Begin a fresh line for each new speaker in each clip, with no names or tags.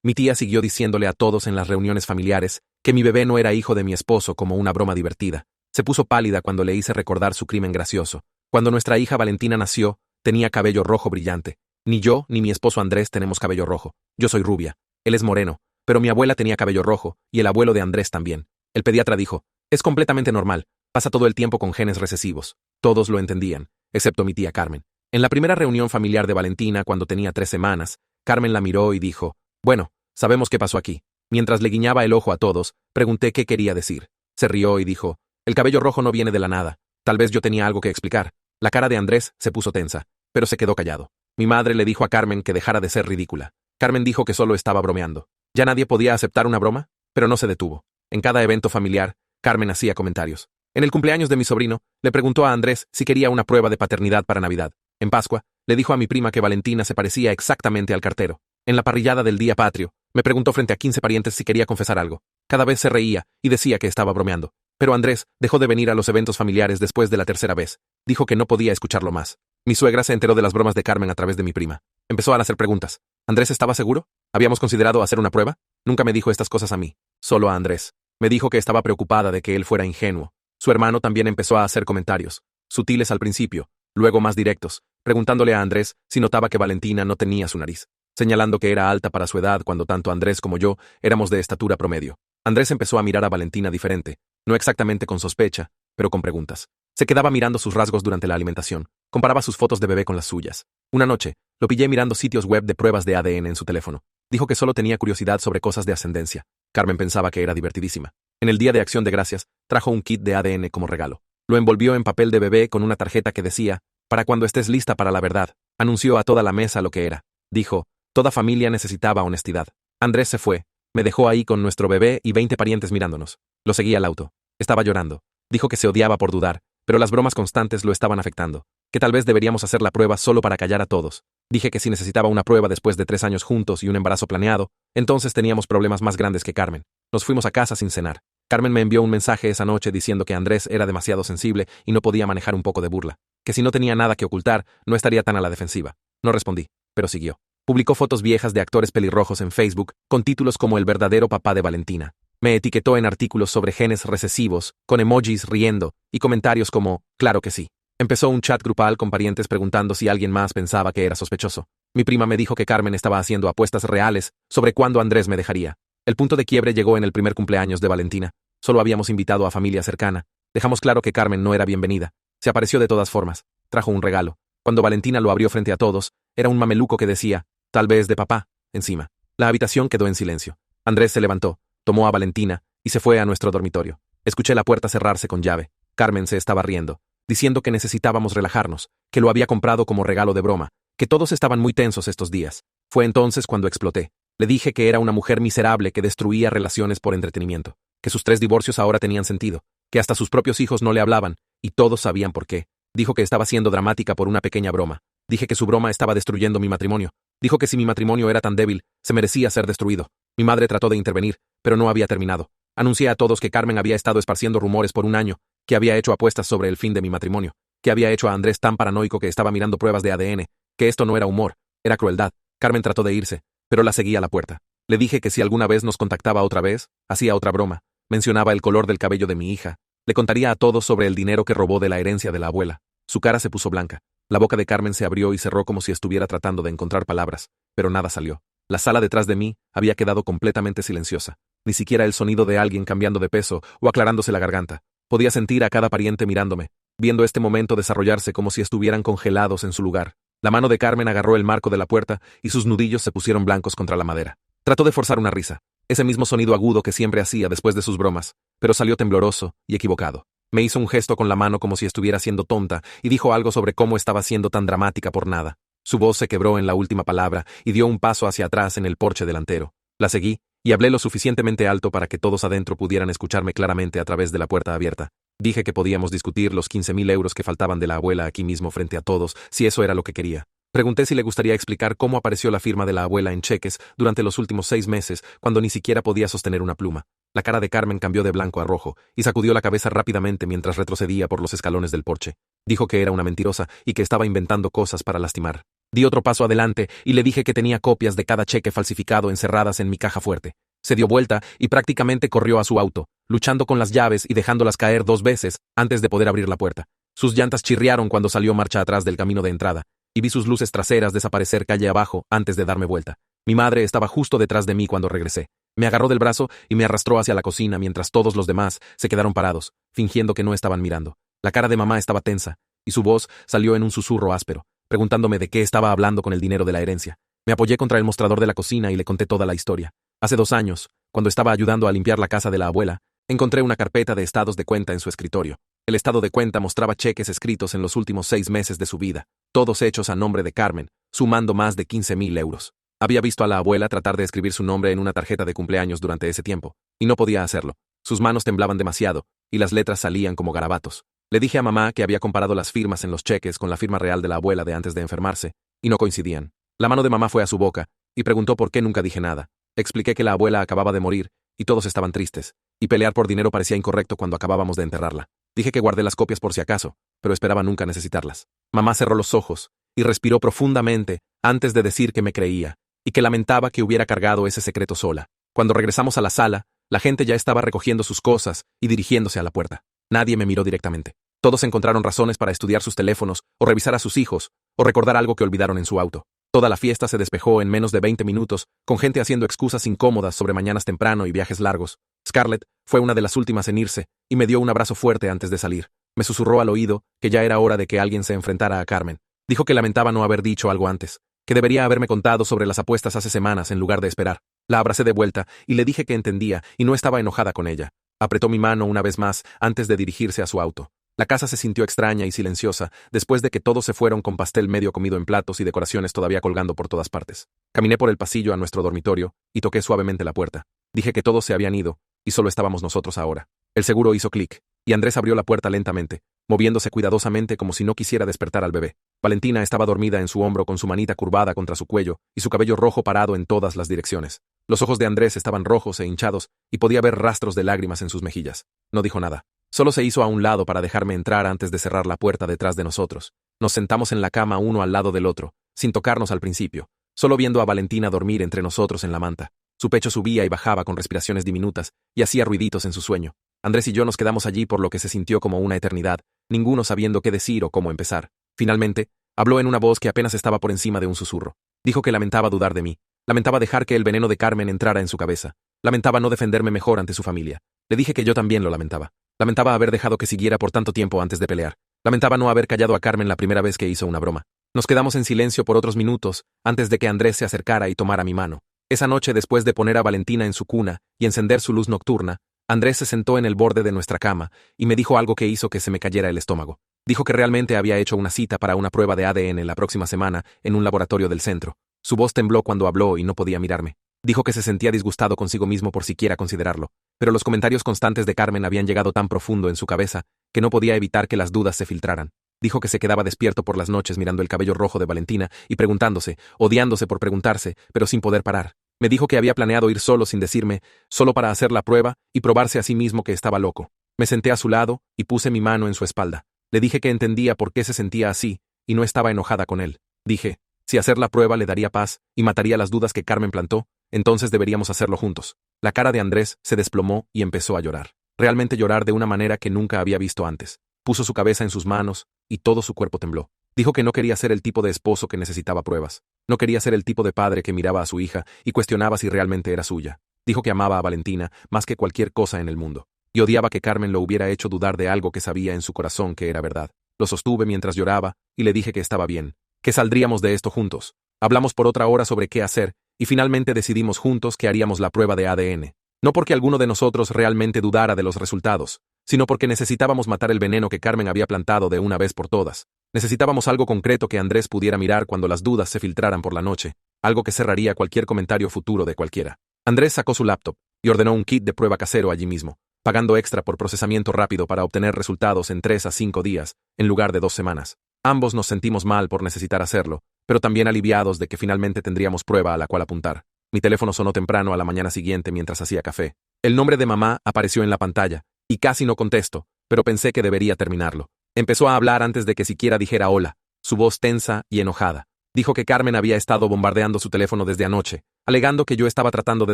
Mi tía siguió diciéndole a todos en las reuniones familiares que mi bebé no era hijo de mi esposo como una broma divertida. Se puso pálida cuando le hice recordar su crimen gracioso. Cuando nuestra hija Valentina nació, tenía cabello rojo brillante. Ni yo ni mi esposo Andrés tenemos cabello rojo. Yo soy rubia. Él es moreno. Pero mi abuela tenía cabello rojo, y el abuelo de Andrés también. El pediatra dijo, es completamente normal, pasa todo el tiempo con genes recesivos. Todos lo entendían, excepto mi tía Carmen. En la primera reunión familiar de Valentina, cuando tenía 3 semanas, Carmen la miró y dijo, bueno, sabemos qué pasó aquí. Mientras le guiñaba el ojo a todos, pregunté qué quería decir. Se rió y dijo, el cabello rojo no viene de la nada. Tal vez yo tenía algo que explicar. La cara de Andrés se puso tensa, pero se quedó callado. Mi madre le dijo a Carmen que dejara de ser ridícula. Carmen dijo que solo estaba bromeando. ¿Ya nadie podía aceptar una broma? Pero no se detuvo. En cada evento familiar, Carmen hacía comentarios. En el cumpleaños de mi sobrino, le preguntó a Andrés si quería una prueba de paternidad para Navidad. En Pascua, le dijo a mi prima que Valentina se parecía exactamente al cartero. En la parrillada del Día Patrio, me preguntó frente a 15 parientes si quería confesar algo. Cada vez se reía y decía que estaba bromeando. Pero Andrés dejó de venir a los eventos familiares después de la tercera vez. Dijo que no podía escucharlo más. Mi suegra se enteró de las bromas de Carmen a través de mi prima. Empezó a hacer preguntas. ¿Andrés estaba seguro? ¿Habíamos considerado hacer una prueba? Nunca me dijo estas cosas a mí, solo a Andrés. Me dijo que estaba preocupada de que él fuera ingenuo. Su hermano también empezó a hacer comentarios, sutiles al principio, luego más directos, preguntándole a Andrés si notaba que Valentina no tenía su nariz, señalando que era alta para su edad cuando tanto Andrés como yo éramos de estatura promedio. Andrés empezó a mirar a Valentina diferente, no exactamente con sospecha, pero con preguntas. Se quedaba mirando sus rasgos durante la alimentación, comparaba sus fotos de bebé con las suyas. Una noche, lo pillé mirando sitios web de pruebas de ADN en su teléfono. Dijo que solo tenía curiosidad sobre cosas de ascendencia. Carmen pensaba que era divertidísima. En el Día de Acción de Gracias, trajo un kit de ADN como regalo. Lo envolvió en papel de bebé con una tarjeta que decía, para cuando estés lista para la verdad. Anunció a toda la mesa lo que era. Dijo, toda familia necesitaba honestidad. Andrés se fue. Me dejó ahí con nuestro bebé y 20 parientes mirándonos. Lo seguí al auto. Estaba llorando. Dijo que se odiaba por dudar, pero las bromas constantes lo estaban afectando. Que tal vez deberíamos hacer la prueba solo para callar a todos. Dije que si necesitaba una prueba después de 3 años juntos y un embarazo planeado, entonces teníamos problemas más grandes que Carmen. Nos fuimos a casa sin cenar. Carmen me envió un mensaje esa noche diciendo que Andrés era demasiado sensible y no podía manejar un poco de burla. Que si no tenía nada que ocultar, no estaría tan a la defensiva. No respondí, pero siguió. Publicó fotos viejas de actores pelirrojos en Facebook, con títulos como El verdadero papá de Valentina. Me etiquetó en artículos sobre genes recesivos, con emojis riendo, y comentarios como, claro que sí. Empezó un chat grupal con parientes preguntando si alguien más pensaba que era sospechoso. Mi prima me dijo que Carmen estaba haciendo apuestas reales sobre cuándo Andrés me dejaría. El punto de quiebre llegó en el primer cumpleaños de Valentina. Solo habíamos invitado a familia cercana. Dejamos claro que Carmen no era bienvenida. Se apareció de todas formas. Trajo un regalo. Cuando Valentina lo abrió frente a todos, era un mameluco que decía, tal vez de papá, encima. La habitación quedó en silencio. Andrés se levantó, tomó a Valentina y se fue a nuestro dormitorio. Escuché la puerta cerrarse con llave. Carmen se estaba riendo, diciendo que necesitábamos relajarnos, que lo había comprado como regalo de broma, que todos estaban muy tensos estos días. Fue entonces cuando exploté. Le dije que era una mujer miserable que destruía relaciones por entretenimiento, que sus 3 divorcios ahora tenían sentido, que hasta sus propios hijos no le hablaban, y todos sabían por qué. Dijo que estaba siendo dramática por una pequeña broma. Dije que su broma estaba destruyendo mi matrimonio. Dijo que si mi matrimonio era tan débil, se merecía ser destruido. Mi madre trató de intervenir, pero no había terminado. Anuncié a todos que Carmen había estado esparciendo rumores por un año, que había hecho apuestas sobre el fin de mi matrimonio, que había hecho a Andrés tan paranoico que estaba mirando pruebas de ADN, que esto no era humor, era crueldad. Carmen trató de irse, pero la seguí a la puerta. Le dije que si alguna vez nos contactaba otra vez, hacía otra broma, mencionaba el color del cabello de mi hija, le contaría a todos sobre el dinero que robó de la herencia de la abuela. Su cara se puso blanca. La boca de Carmen se abrió y cerró como si estuviera tratando de encontrar palabras, pero nada salió. La sala detrás de mí había quedado completamente silenciosa. Ni siquiera el sonido de alguien cambiando de peso o aclarándose la garganta. Podía sentir a cada pariente mirándome, viendo este momento desarrollarse como si estuvieran congelados en su lugar. La mano de Carmen agarró el marco de la puerta y sus nudillos se pusieron blancos contra la madera. Trató de forzar una risa, ese mismo sonido agudo que siempre hacía después de sus bromas, pero salió tembloroso y equivocado. Me hizo un gesto con la mano como si estuviera siendo tonta y dijo algo sobre cómo estaba siendo tan dramática por nada. Su voz se quebró en la última palabra y dio un paso hacia atrás en el porche delantero. La seguí y hablé lo suficientemente alto para que todos adentro pudieran escucharme claramente a través de la puerta abierta. Dije que podíamos discutir los 15.000 euros que faltaban de la abuela aquí mismo frente a todos, si eso era lo que quería. Pregunté si le gustaría explicar cómo apareció la firma de la abuela en cheques durante los últimos 6 meses, cuando ni siquiera podía sostener una pluma. La cara de Carmen cambió de blanco a rojo y sacudió la cabeza rápidamente mientras retrocedía por los escalones del porche. Dijo que era una mentirosa y que estaba inventando cosas para lastimar. Di otro paso adelante y le dije que tenía copias de cada cheque falsificado encerradas en mi caja fuerte. Se dio vuelta y prácticamente corrió a su auto, luchando con las llaves y dejándolas caer 2 veces antes de poder abrir la puerta. Sus llantas chirriaron cuando salió marcha atrás del camino de entrada, y vi sus luces traseras desaparecer calle abajo antes de darme vuelta. Mi madre estaba justo detrás de mí cuando regresé. Me agarró del brazo y me arrastró hacia la cocina mientras todos los demás se quedaron parados, fingiendo que no estaban mirando. La cara de mamá estaba tensa, y su voz salió en un susurro áspero, preguntándome de qué estaba hablando con el dinero de la herencia. Me apoyé contra el mostrador de la cocina y le conté toda la historia. Hace 2 años, cuando estaba ayudando a limpiar la casa de la abuela, encontré una carpeta de estados de cuenta en su escritorio. El estado de cuenta mostraba cheques escritos en los últimos 6 meses de su vida, todos hechos a nombre de Carmen, sumando más de 15.000 euros. Había visto a la abuela tratar de escribir su nombre en una tarjeta de cumpleaños durante ese tiempo, y no podía hacerlo. Sus manos temblaban demasiado, y las letras salían como garabatos. Le dije a mamá que había comparado las firmas en los cheques con la firma real de la abuela de antes de enfermarse, y no coincidían. La mano de mamá fue a su boca, y preguntó por qué nunca dije nada. Expliqué que la abuela acababa de morir, y todos estaban tristes, y pelear por dinero parecía incorrecto cuando acabábamos de enterrarla. Dije que guardé las copias por si acaso, pero esperaba nunca necesitarlas. Mamá cerró los ojos, y respiró profundamente antes de decir que me creía, y que lamentaba que hubiera cargado ese secreto sola. Cuando regresamos a la sala, la gente ya estaba recogiendo sus cosas y dirigiéndose a la puerta. Nadie me miró directamente. Todos encontraron razones para estudiar sus teléfonos, o revisar a sus hijos, o recordar algo que olvidaron en su auto. Toda la fiesta se despejó en menos de 20 minutos, con gente haciendo excusas incómodas sobre mañanas temprano y viajes largos. Scarlett fue una de las últimas en irse, y me dio un abrazo fuerte antes de salir. Me susurró al oído que ya era hora de que alguien se enfrentara a Carmen. Dijo que lamentaba no haber dicho algo antes, que debería haberme contado sobre las apuestas hace semanas en lugar de esperar. La abracé de vuelta y le dije que entendía y no estaba enojada con ella. Apretó mi mano una vez más antes de dirigirse a su auto. La casa se sintió extraña y silenciosa después de que todos se fueron con pastel medio comido en platos y decoraciones todavía colgando por todas partes. Caminé por el pasillo a nuestro dormitorio y toqué suavemente la puerta. Dije que todos se habían ido y solo estábamos nosotros ahora. El seguro hizo clic y Andrés abrió la puerta lentamente, moviéndose cuidadosamente como si no quisiera despertar al bebé. Valentina estaba dormida en su hombro con su manita curvada contra su cuello y su cabello rojo parado en todas las direcciones. Los ojos de Andrés estaban rojos e hinchados y podía ver rastros de lágrimas en sus mejillas. No dijo nada. Solo se hizo a un lado para dejarme entrar antes de cerrar la puerta detrás de nosotros. Nos sentamos en la cama uno al lado del otro, sin tocarnos al principio, solo viendo a Valentina dormir entre nosotros en la manta. Su pecho subía y bajaba con respiraciones diminutas y hacía ruiditos en su sueño. Andrés y yo nos quedamos allí por lo que se sintió como una eternidad, ninguno sabiendo qué decir o cómo empezar. Finalmente, habló en una voz que apenas estaba por encima de un susurro. Dijo que lamentaba dudar de mí, lamentaba dejar que el veneno de Carmen entrara en su cabeza, lamentaba no defenderme mejor ante su familia. Le dije que yo también lo lamentaba. Lamentaba haber dejado que siguiera por tanto tiempo antes de pelear. Lamentaba no haber callado a Carmen la primera vez que hizo una broma. Nos quedamos en silencio por otros minutos antes de que Andrés se acercara y tomara mi mano. Esa noche, después de poner a Valentina en su cuna y encender su luz nocturna, Andrés se sentó en el borde de nuestra cama y me dijo algo que hizo que se me cayera el estómago. Dijo que realmente había hecho una cita para una prueba de ADN la próxima semana en un laboratorio del centro. Su voz tembló cuando habló y no podía mirarme. Dijo que se sentía disgustado consigo mismo por siquiera considerarlo, pero los comentarios constantes de Carmen habían llegado tan profundo en su cabeza que no podía evitar que las dudas se filtraran. Dijo que se quedaba despierto por las noches mirando el cabello rojo de Valentina y preguntándose, odiándose por preguntarse, pero sin poder parar. Me dijo que había planeado ir solo sin decirme, solo para hacer la prueba y probarse a sí mismo que estaba loco. Me senté a su lado y puse mi mano en su espalda. Le dije que entendía por qué se sentía así y no estaba enojada con él. Dije, si hacer la prueba le daría paz y mataría las dudas que Carmen plantó, entonces deberíamos hacerlo juntos. La cara de Andrés se desplomó y empezó a llorar. Realmente llorar de una manera que nunca había visto antes. Puso su cabeza en sus manos y todo su cuerpo tembló. Dijo que no quería ser el tipo de esposo que necesitaba pruebas. No quería ser el tipo de padre que miraba a su hija y cuestionaba si realmente era suya. Dijo que amaba a Valentina más que cualquier cosa en el mundo. Y odiaba que Carmen lo hubiera hecho dudar de algo que sabía en su corazón que era verdad. Lo sostuve mientras lloraba y le dije que estaba bien, que saldríamos de esto juntos. Hablamos por otra hora sobre qué hacer y finalmente decidimos juntos que haríamos la prueba de ADN. No porque alguno de nosotros realmente dudara de los resultados, sino porque necesitábamos matar el veneno que Carmen había plantado de una vez por todas. Necesitábamos algo concreto que Andrés pudiera mirar cuando las dudas se filtraran por la noche, algo que cerraría cualquier comentario futuro de cualquiera. Andrés sacó su laptop y ordenó un kit de prueba casero allí mismo, pagando extra por procesamiento rápido para obtener resultados en 3 a 5 días, en lugar de 2 semanas. Ambos nos sentimos mal por necesitar hacerlo, pero también aliviados de que finalmente tendríamos prueba a la cual apuntar. Mi teléfono sonó temprano a la mañana siguiente mientras hacía café. El nombre de mamá apareció en la pantalla, y casi no contesto, pero pensé que debería terminarlo. Empezó a hablar antes de que siquiera dijera hola, su voz tensa y enojada. Dijo que Carmen había estado bombardeando su teléfono desde anoche, alegando que yo estaba tratando de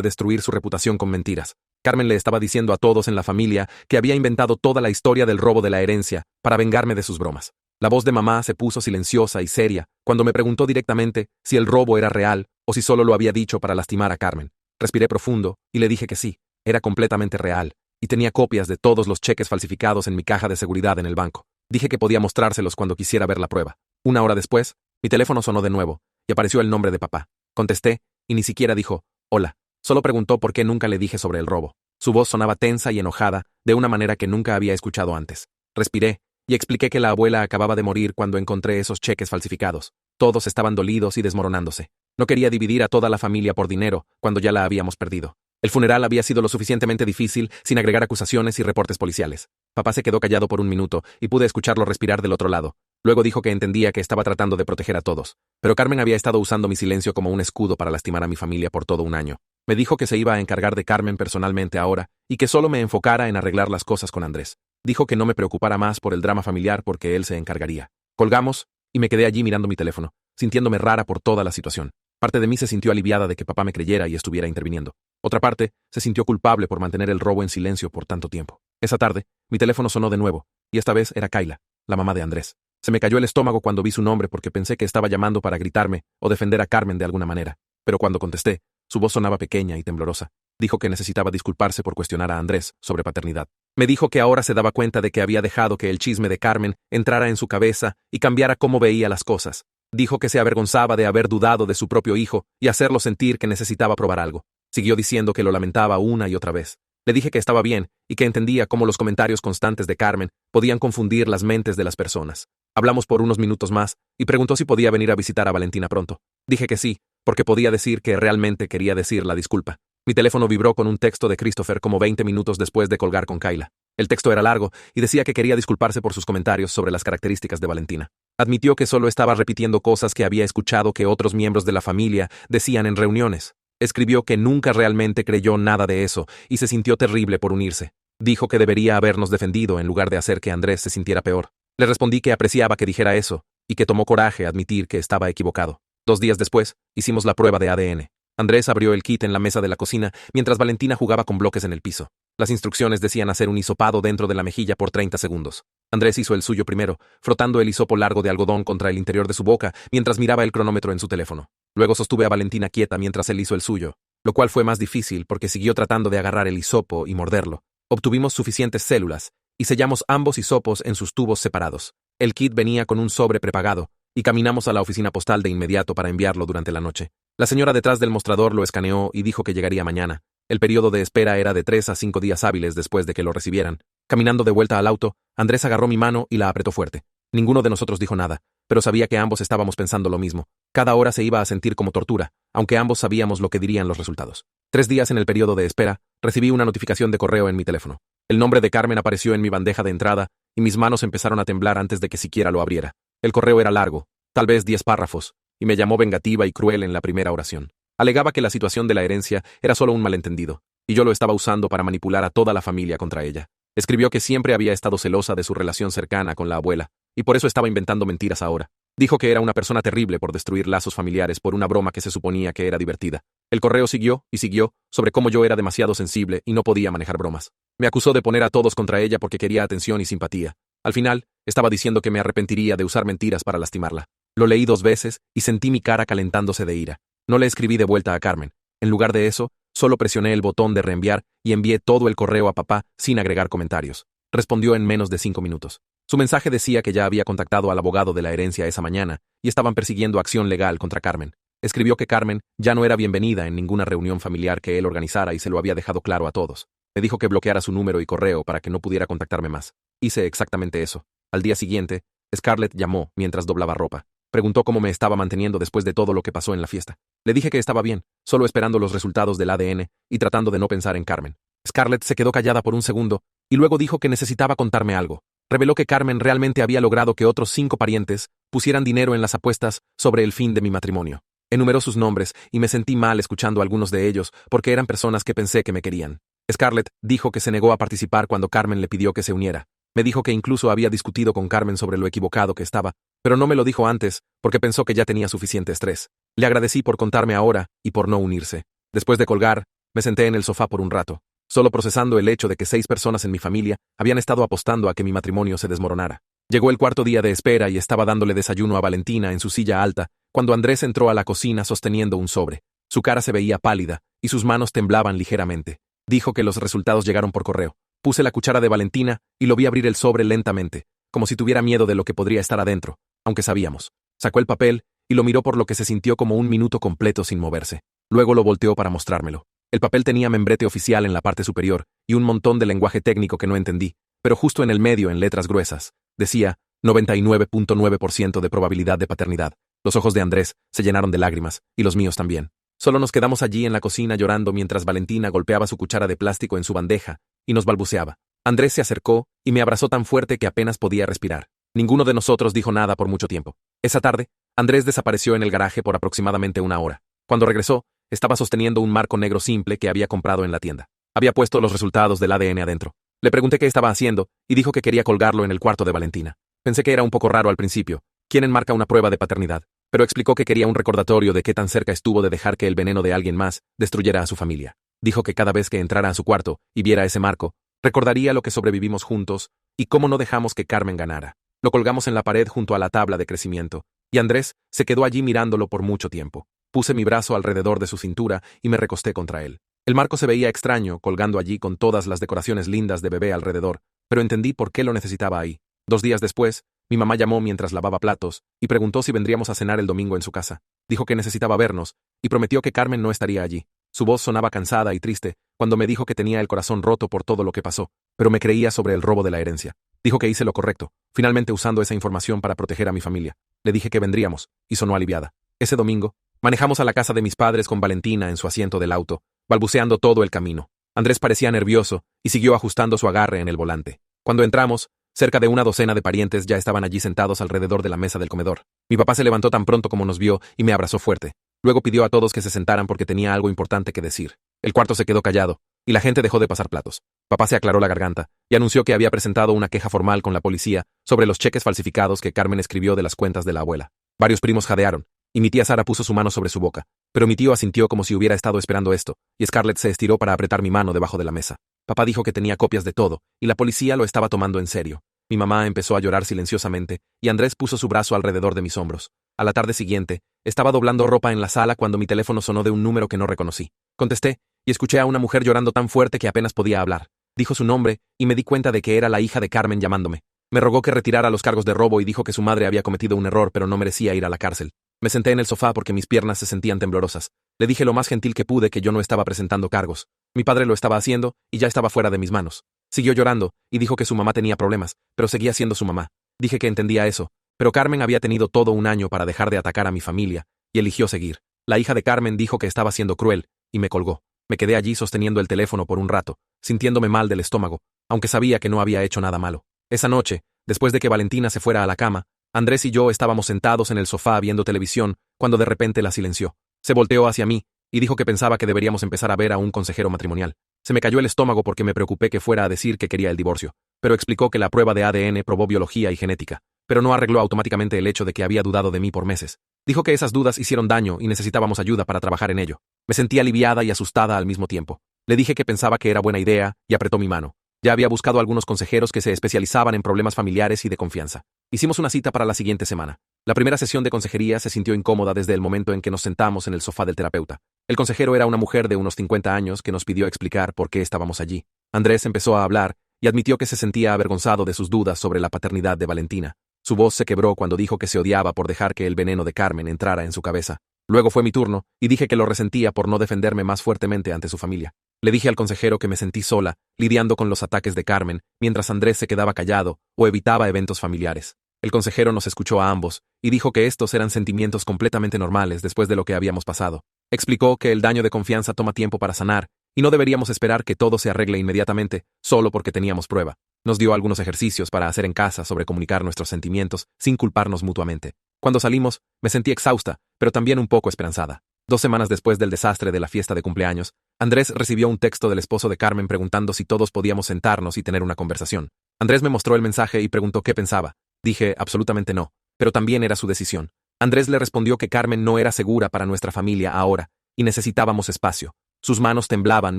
destruir su reputación con mentiras. Carmen le estaba diciendo a todos en la familia que había inventado toda la historia del robo de la herencia para vengarme de sus bromas. La voz de mamá se puso silenciosa y seria cuando me preguntó directamente si el robo era real o si solo lo había dicho para lastimar a Carmen. Respiré profundo y le dije que sí, era completamente real, y tenía copias de todos los cheques falsificados en mi caja de seguridad en el banco. Dije que podía mostrárselos cuando quisiera ver la prueba. Una hora después, mi teléfono sonó de nuevo, y apareció el nombre de papá. Contesté, y ni siquiera dijo, hola. Solo preguntó por qué nunca le dije sobre el robo. Su voz sonaba tensa y enojada, de una manera que nunca había escuchado antes. Respiré, y expliqué que la abuela acababa de morir cuando encontré esos cheques falsificados. Todos estaban dolidos y desmoronándose. No quería dividir a toda la familia por dinero, cuando ya la habíamos perdido. El funeral había sido lo suficientemente difícil sin agregar acusaciones y reportes policiales. Papá se quedó callado por un minuto y pude escucharlo respirar del otro lado. Luego dijo que entendía que estaba tratando de proteger a todos. Pero Carmen había estado usando mi silencio como un escudo para lastimar a mi familia por todo un año. Me dijo que se iba a encargar de Carmen personalmente ahora y que solo me enfocara en arreglar las cosas con Andrés. Dijo que no me preocupara más por el drama familiar porque él se encargaría. Colgamos y me quedé allí mirando mi teléfono, sintiéndome rara por toda la situación. Parte de mí se sintió aliviada de que papá me creyera y estuviera interviniendo. Otra parte se sintió culpable por mantener el robo en silencio por tanto tiempo. Esa tarde, mi teléfono sonó de nuevo, y esta vez era Kayla, la mamá de Andrés. Se me cayó el estómago cuando vi su nombre porque pensé que estaba llamando para gritarme o defender a Carmen de alguna manera. Pero cuando contesté, su voz sonaba pequeña y temblorosa. Dijo que necesitaba disculparse por cuestionar a Andrés sobre paternidad. Me dijo que ahora se daba cuenta de que había dejado que el chisme de Carmen entrara en su cabeza y cambiara cómo veía las cosas. Dijo que se avergonzaba de haber dudado de su propio hijo y hacerlo sentir que necesitaba probar algo. Siguió diciendo que lo lamentaba una y otra vez. Le dije que estaba bien y que entendía cómo los comentarios constantes de Carmen podían confundir las mentes de las personas. Hablamos por unos minutos más y preguntó si podía venir a visitar a Valentina pronto. Dije que sí, porque podía decir que realmente quería decir la disculpa. Mi teléfono vibró con un texto de Christopher como 20 minutos después de colgar con Kayla. El texto era largo y decía que quería disculparse por sus comentarios sobre las características de Valentina. Admitió que solo estaba repitiendo cosas que había escuchado que otros miembros de la familia decían en reuniones. Escribió que nunca realmente creyó nada de eso y se sintió terrible por unirse. Dijo que debería habernos defendido en lugar de hacer que Andrés se sintiera peor. Le respondí que apreciaba que dijera eso y que tomó coraje admitir que estaba equivocado. 2 días después, hicimos la prueba de ADN. Andrés abrió el kit en la mesa de la cocina mientras Valentina jugaba con bloques en el piso. Las instrucciones decían hacer un hisopado dentro de la mejilla por 30 segundos. Andrés hizo el suyo primero, frotando el hisopo largo de algodón contra el interior de su boca mientras miraba el cronómetro en su teléfono. Luego sostuve a Valentina quieta mientras él hizo el suyo, lo cual fue más difícil porque siguió tratando de agarrar el hisopo y morderlo. Obtuvimos suficientes células y sellamos ambos hisopos en sus tubos separados. El kit venía con un sobre prepagado y caminamos a la oficina postal de inmediato para enviarlo durante la noche. La señora detrás del mostrador lo escaneó y dijo que llegaría mañana. El periodo de espera era de 3 a 5 días hábiles después de que lo recibieran. Caminando de vuelta al auto, Andrés agarró mi mano y la apretó fuerte. Ninguno de nosotros dijo nada, pero sabía que ambos estábamos pensando lo mismo. Cada hora se iba a sentir como tortura, aunque ambos sabíamos lo que dirían los resultados. 3 días en el periodo de espera, recibí una notificación de correo en mi teléfono. El nombre de Carmen apareció en mi bandeja de entrada y mis manos empezaron a temblar antes de que siquiera lo abriera. El correo era largo, tal vez 10 párrafos, y me llamó vengativa y cruel en la primera oración. Alegaba que la situación de la herencia era solo un malentendido, y yo lo estaba usando para manipular a toda la familia contra ella. Escribió que siempre había estado celosa de su relación cercana con la abuela, y por eso estaba inventando mentiras ahora. Dijo que era una persona terrible por destruir lazos familiares por una broma que se suponía que era divertida. El correo siguió y siguió sobre cómo yo era demasiado sensible y no podía manejar bromas. Me acusó de poner a todos contra ella porque quería atención y simpatía. Al final, estaba diciendo que me arrepentiría de usar mentiras para lastimarla. Lo leí 2 veces y sentí mi cara calentándose de ira. No le escribí de vuelta a Carmen. En lugar de eso, solo presioné el botón de reenviar y envié todo el correo a papá sin agregar comentarios. Respondió en menos de 5 minutos. Su mensaje decía que ya había contactado al abogado de la herencia esa mañana y estaban persiguiendo acción legal contra Carmen. Escribió que Carmen ya no era bienvenida en ninguna reunión familiar que él organizara y se lo había dejado claro a todos. Me dijo que bloqueara su número y correo para que no pudiera contactarme más. Hice exactamente eso. Al día siguiente, Scarlett llamó mientras doblaba ropa. Preguntó cómo me estaba manteniendo después de todo lo que pasó en la fiesta. Le dije que estaba bien, solo esperando los resultados del ADN y tratando de no pensar en Carmen. Scarlett se quedó callada por un segundo y luego dijo que necesitaba contarme algo. Reveló que Carmen realmente había logrado que otros 5 parientes pusieran dinero en las apuestas sobre el fin de mi matrimonio. Enumeró sus nombres y me sentí mal escuchando a algunos de ellos porque eran personas que pensé que me querían. Scarlett dijo que se negó a participar cuando Carmen le pidió que se uniera. Me dijo que incluso había discutido con Carmen sobre lo equivocado que estaba, pero no me lo dijo antes, porque pensó que ya tenía suficiente estrés. Le agradecí por contarme ahora y por no unirse. Después de colgar, me senté en el sofá por un rato, solo procesando el hecho de que 6 personas en mi familia habían estado apostando a que mi matrimonio se desmoronara. Llegó el cuarto día de espera y estaba dándole desayuno a Valentina en su silla alta, cuando Andrés entró a la cocina sosteniendo un sobre. Su cara se veía pálida y sus manos temblaban ligeramente. Dijo que los resultados llegaron por correo. Puse la cuchara de Valentina y lo vi abrir el sobre lentamente, como si tuviera miedo de lo que podría estar adentro, aunque sabíamos. Sacó el papel y lo miró por lo que se sintió como un minuto completo sin moverse. Luego lo volteó para mostrármelo. El papel tenía membrete oficial en la parte superior y un montón de lenguaje técnico que no entendí, pero justo en el medio, en letras gruesas, decía 99.9% de probabilidad de paternidad. Los ojos de Andrés se llenaron de lágrimas, y los míos también. Solo nos quedamos allí en la cocina llorando mientras Valentina golpeaba su cuchara de plástico en su bandeja y nos balbuceaba. Andrés se acercó y me abrazó tan fuerte que apenas podía respirar. Ninguno de nosotros dijo nada por mucho tiempo. Esa tarde, Andrés desapareció en el garaje por aproximadamente 1 hora. Cuando regresó, estaba sosteniendo un marco negro simple que había comprado en la tienda. Había puesto los resultados del ADN adentro. Le pregunté qué estaba haciendo y dijo que quería colgarlo en el cuarto de Valentina. Pensé que era un poco raro al principio. ¿Quién enmarca una prueba de paternidad? Pero explicó que quería un recordatorio de qué tan cerca estuvo de dejar que el veneno de alguien más destruyera a su familia. Dijo que cada vez que entrara a su cuarto y viera ese marco, recordaría lo que sobrevivimos juntos y cómo no dejamos que Carmen ganara. Lo colgamos en la pared junto a la tabla de crecimiento, y Andrés se quedó allí mirándolo por mucho tiempo. Puse mi brazo alrededor de su cintura y me recosté contra él. El marco se veía extraño, colgando allí con todas las decoraciones lindas de bebé alrededor, pero entendí por qué lo necesitaba ahí. 2 días después, mi mamá llamó mientras lavaba platos y preguntó si vendríamos a cenar el domingo en su casa. Dijo que necesitaba vernos y prometió que Carmen no estaría allí. Su voz sonaba cansada y triste cuando me dijo que tenía el corazón roto por todo lo que pasó, pero me creía sobre el robo de la herencia. Dijo que hice lo correcto, finalmente usando esa información para proteger a mi familia. Le dije que vendríamos, y sonó aliviada. Ese domingo, manejamos a la casa de mis padres con Valentina en su asiento del auto, balbuceando todo el camino. Andrés parecía nervioso y siguió ajustando su agarre en el volante. Cuando entramos, cerca de 1 docena de parientes ya estaban allí sentados alrededor de la mesa del comedor. Mi papá se levantó tan pronto como nos vio y me abrazó fuerte. Luego pidió a todos que se sentaran porque tenía algo importante que decir. El cuarto se quedó callado, y la gente dejó de pasar platos. Papá se aclaró la garganta y anunció que había presentado una queja formal con la policía sobre los cheques falsificados que Carmen escribió de las cuentas de la abuela. Varios primos jadearon, y mi tía Sara puso su mano sobre su boca, pero mi tío asintió como si hubiera estado esperando esto, y Scarlett se estiró para apretar mi mano debajo de la mesa. Papá dijo que tenía copias de todo, y la policía lo estaba tomando en serio. Mi mamá empezó a llorar silenciosamente, y Andrés puso su brazo alrededor de mis hombros. A la tarde siguiente, estaba doblando ropa en la sala cuando mi teléfono sonó de un número que no reconocí. Contesté, y escuché a una mujer llorando tan fuerte que apenas podía hablar. Dijo su nombre, y me di cuenta de que era la hija de Carmen llamándome. Me rogó que retirara los cargos de robo y dijo que su madre había cometido un error pero no merecía ir a la cárcel. Me senté en el sofá porque mis piernas se sentían temblorosas. Le dije lo más gentil que pude que yo no estaba presentando cargos. Mi padre lo estaba haciendo y ya estaba fuera de mis manos. Siguió llorando y dijo que su mamá tenía problemas, pero seguía siendo su mamá. Dije que entendía eso, pero Carmen había tenido todo un año para dejar de atacar a mi familia y eligió seguir. La hija de Carmen dijo que estaba siendo cruel y me colgó. Me quedé allí sosteniendo el teléfono por un rato, sintiéndome mal del estómago, aunque sabía que no había hecho nada malo. Esa noche, después de que Valentina se fuera a la cama, Andrés y yo estábamos sentados en el sofá viendo televisión cuando de repente la silenció. Se volteó hacia mí y dijo que pensaba que deberíamos empezar a ver a un consejero matrimonial. Se me cayó el estómago porque me preocupé que fuera a decir que quería el divorcio, pero explicó que la prueba de ADN probó biología y genética, pero no arregló automáticamente el hecho de que había dudado de mí por meses. Dijo que esas dudas hicieron daño y necesitábamos ayuda para trabajar en ello. Me sentí aliviada y asustada al mismo tiempo. Le dije que pensaba que era buena idea y apretó mi mano. Ya había buscado algunos consejeros que se especializaban en problemas familiares y de confianza. Hicimos una cita para la siguiente semana. La primera sesión de consejería se sintió incómoda desde el momento en que nos sentamos en el sofá del terapeuta. El consejero era una mujer de unos 50 años que nos pidió explicar por qué estábamos allí. Andrés empezó a hablar y admitió que se sentía avergonzado de sus dudas sobre la paternidad de Valentina. Su voz se quebró cuando dijo que se odiaba por dejar que el veneno de Carmen entrara en su cabeza. Luego fue mi turno y dije que lo resentía por no defenderme más fuertemente ante su familia. Le dije al consejero que me sentí sola, lidiando con los ataques de Carmen, mientras Andrés se quedaba callado o evitaba eventos familiares. El consejero nos escuchó a ambos y dijo que estos eran sentimientos completamente normales después de lo que habíamos pasado. Explicó que el daño de confianza toma tiempo para sanar y no deberíamos esperar que todo se arregle inmediatamente solo porque teníamos prueba. Nos dio algunos ejercicios para hacer en casa sobre comunicar nuestros sentimientos sin culparnos mutuamente. Cuando salimos, me sentí exhausta, pero también un poco esperanzada. 2 semanas después del desastre de la fiesta de cumpleaños, Andrés recibió un texto del esposo de Carmen preguntando si todos podíamos sentarnos y tener una conversación. Andrés me mostró el mensaje y preguntó qué pensaba. Dije, absolutamente no. pero también era su decisión. Andrés le respondió que Carmen no era segura para nuestra familia ahora, y necesitábamos espacio. Sus manos temblaban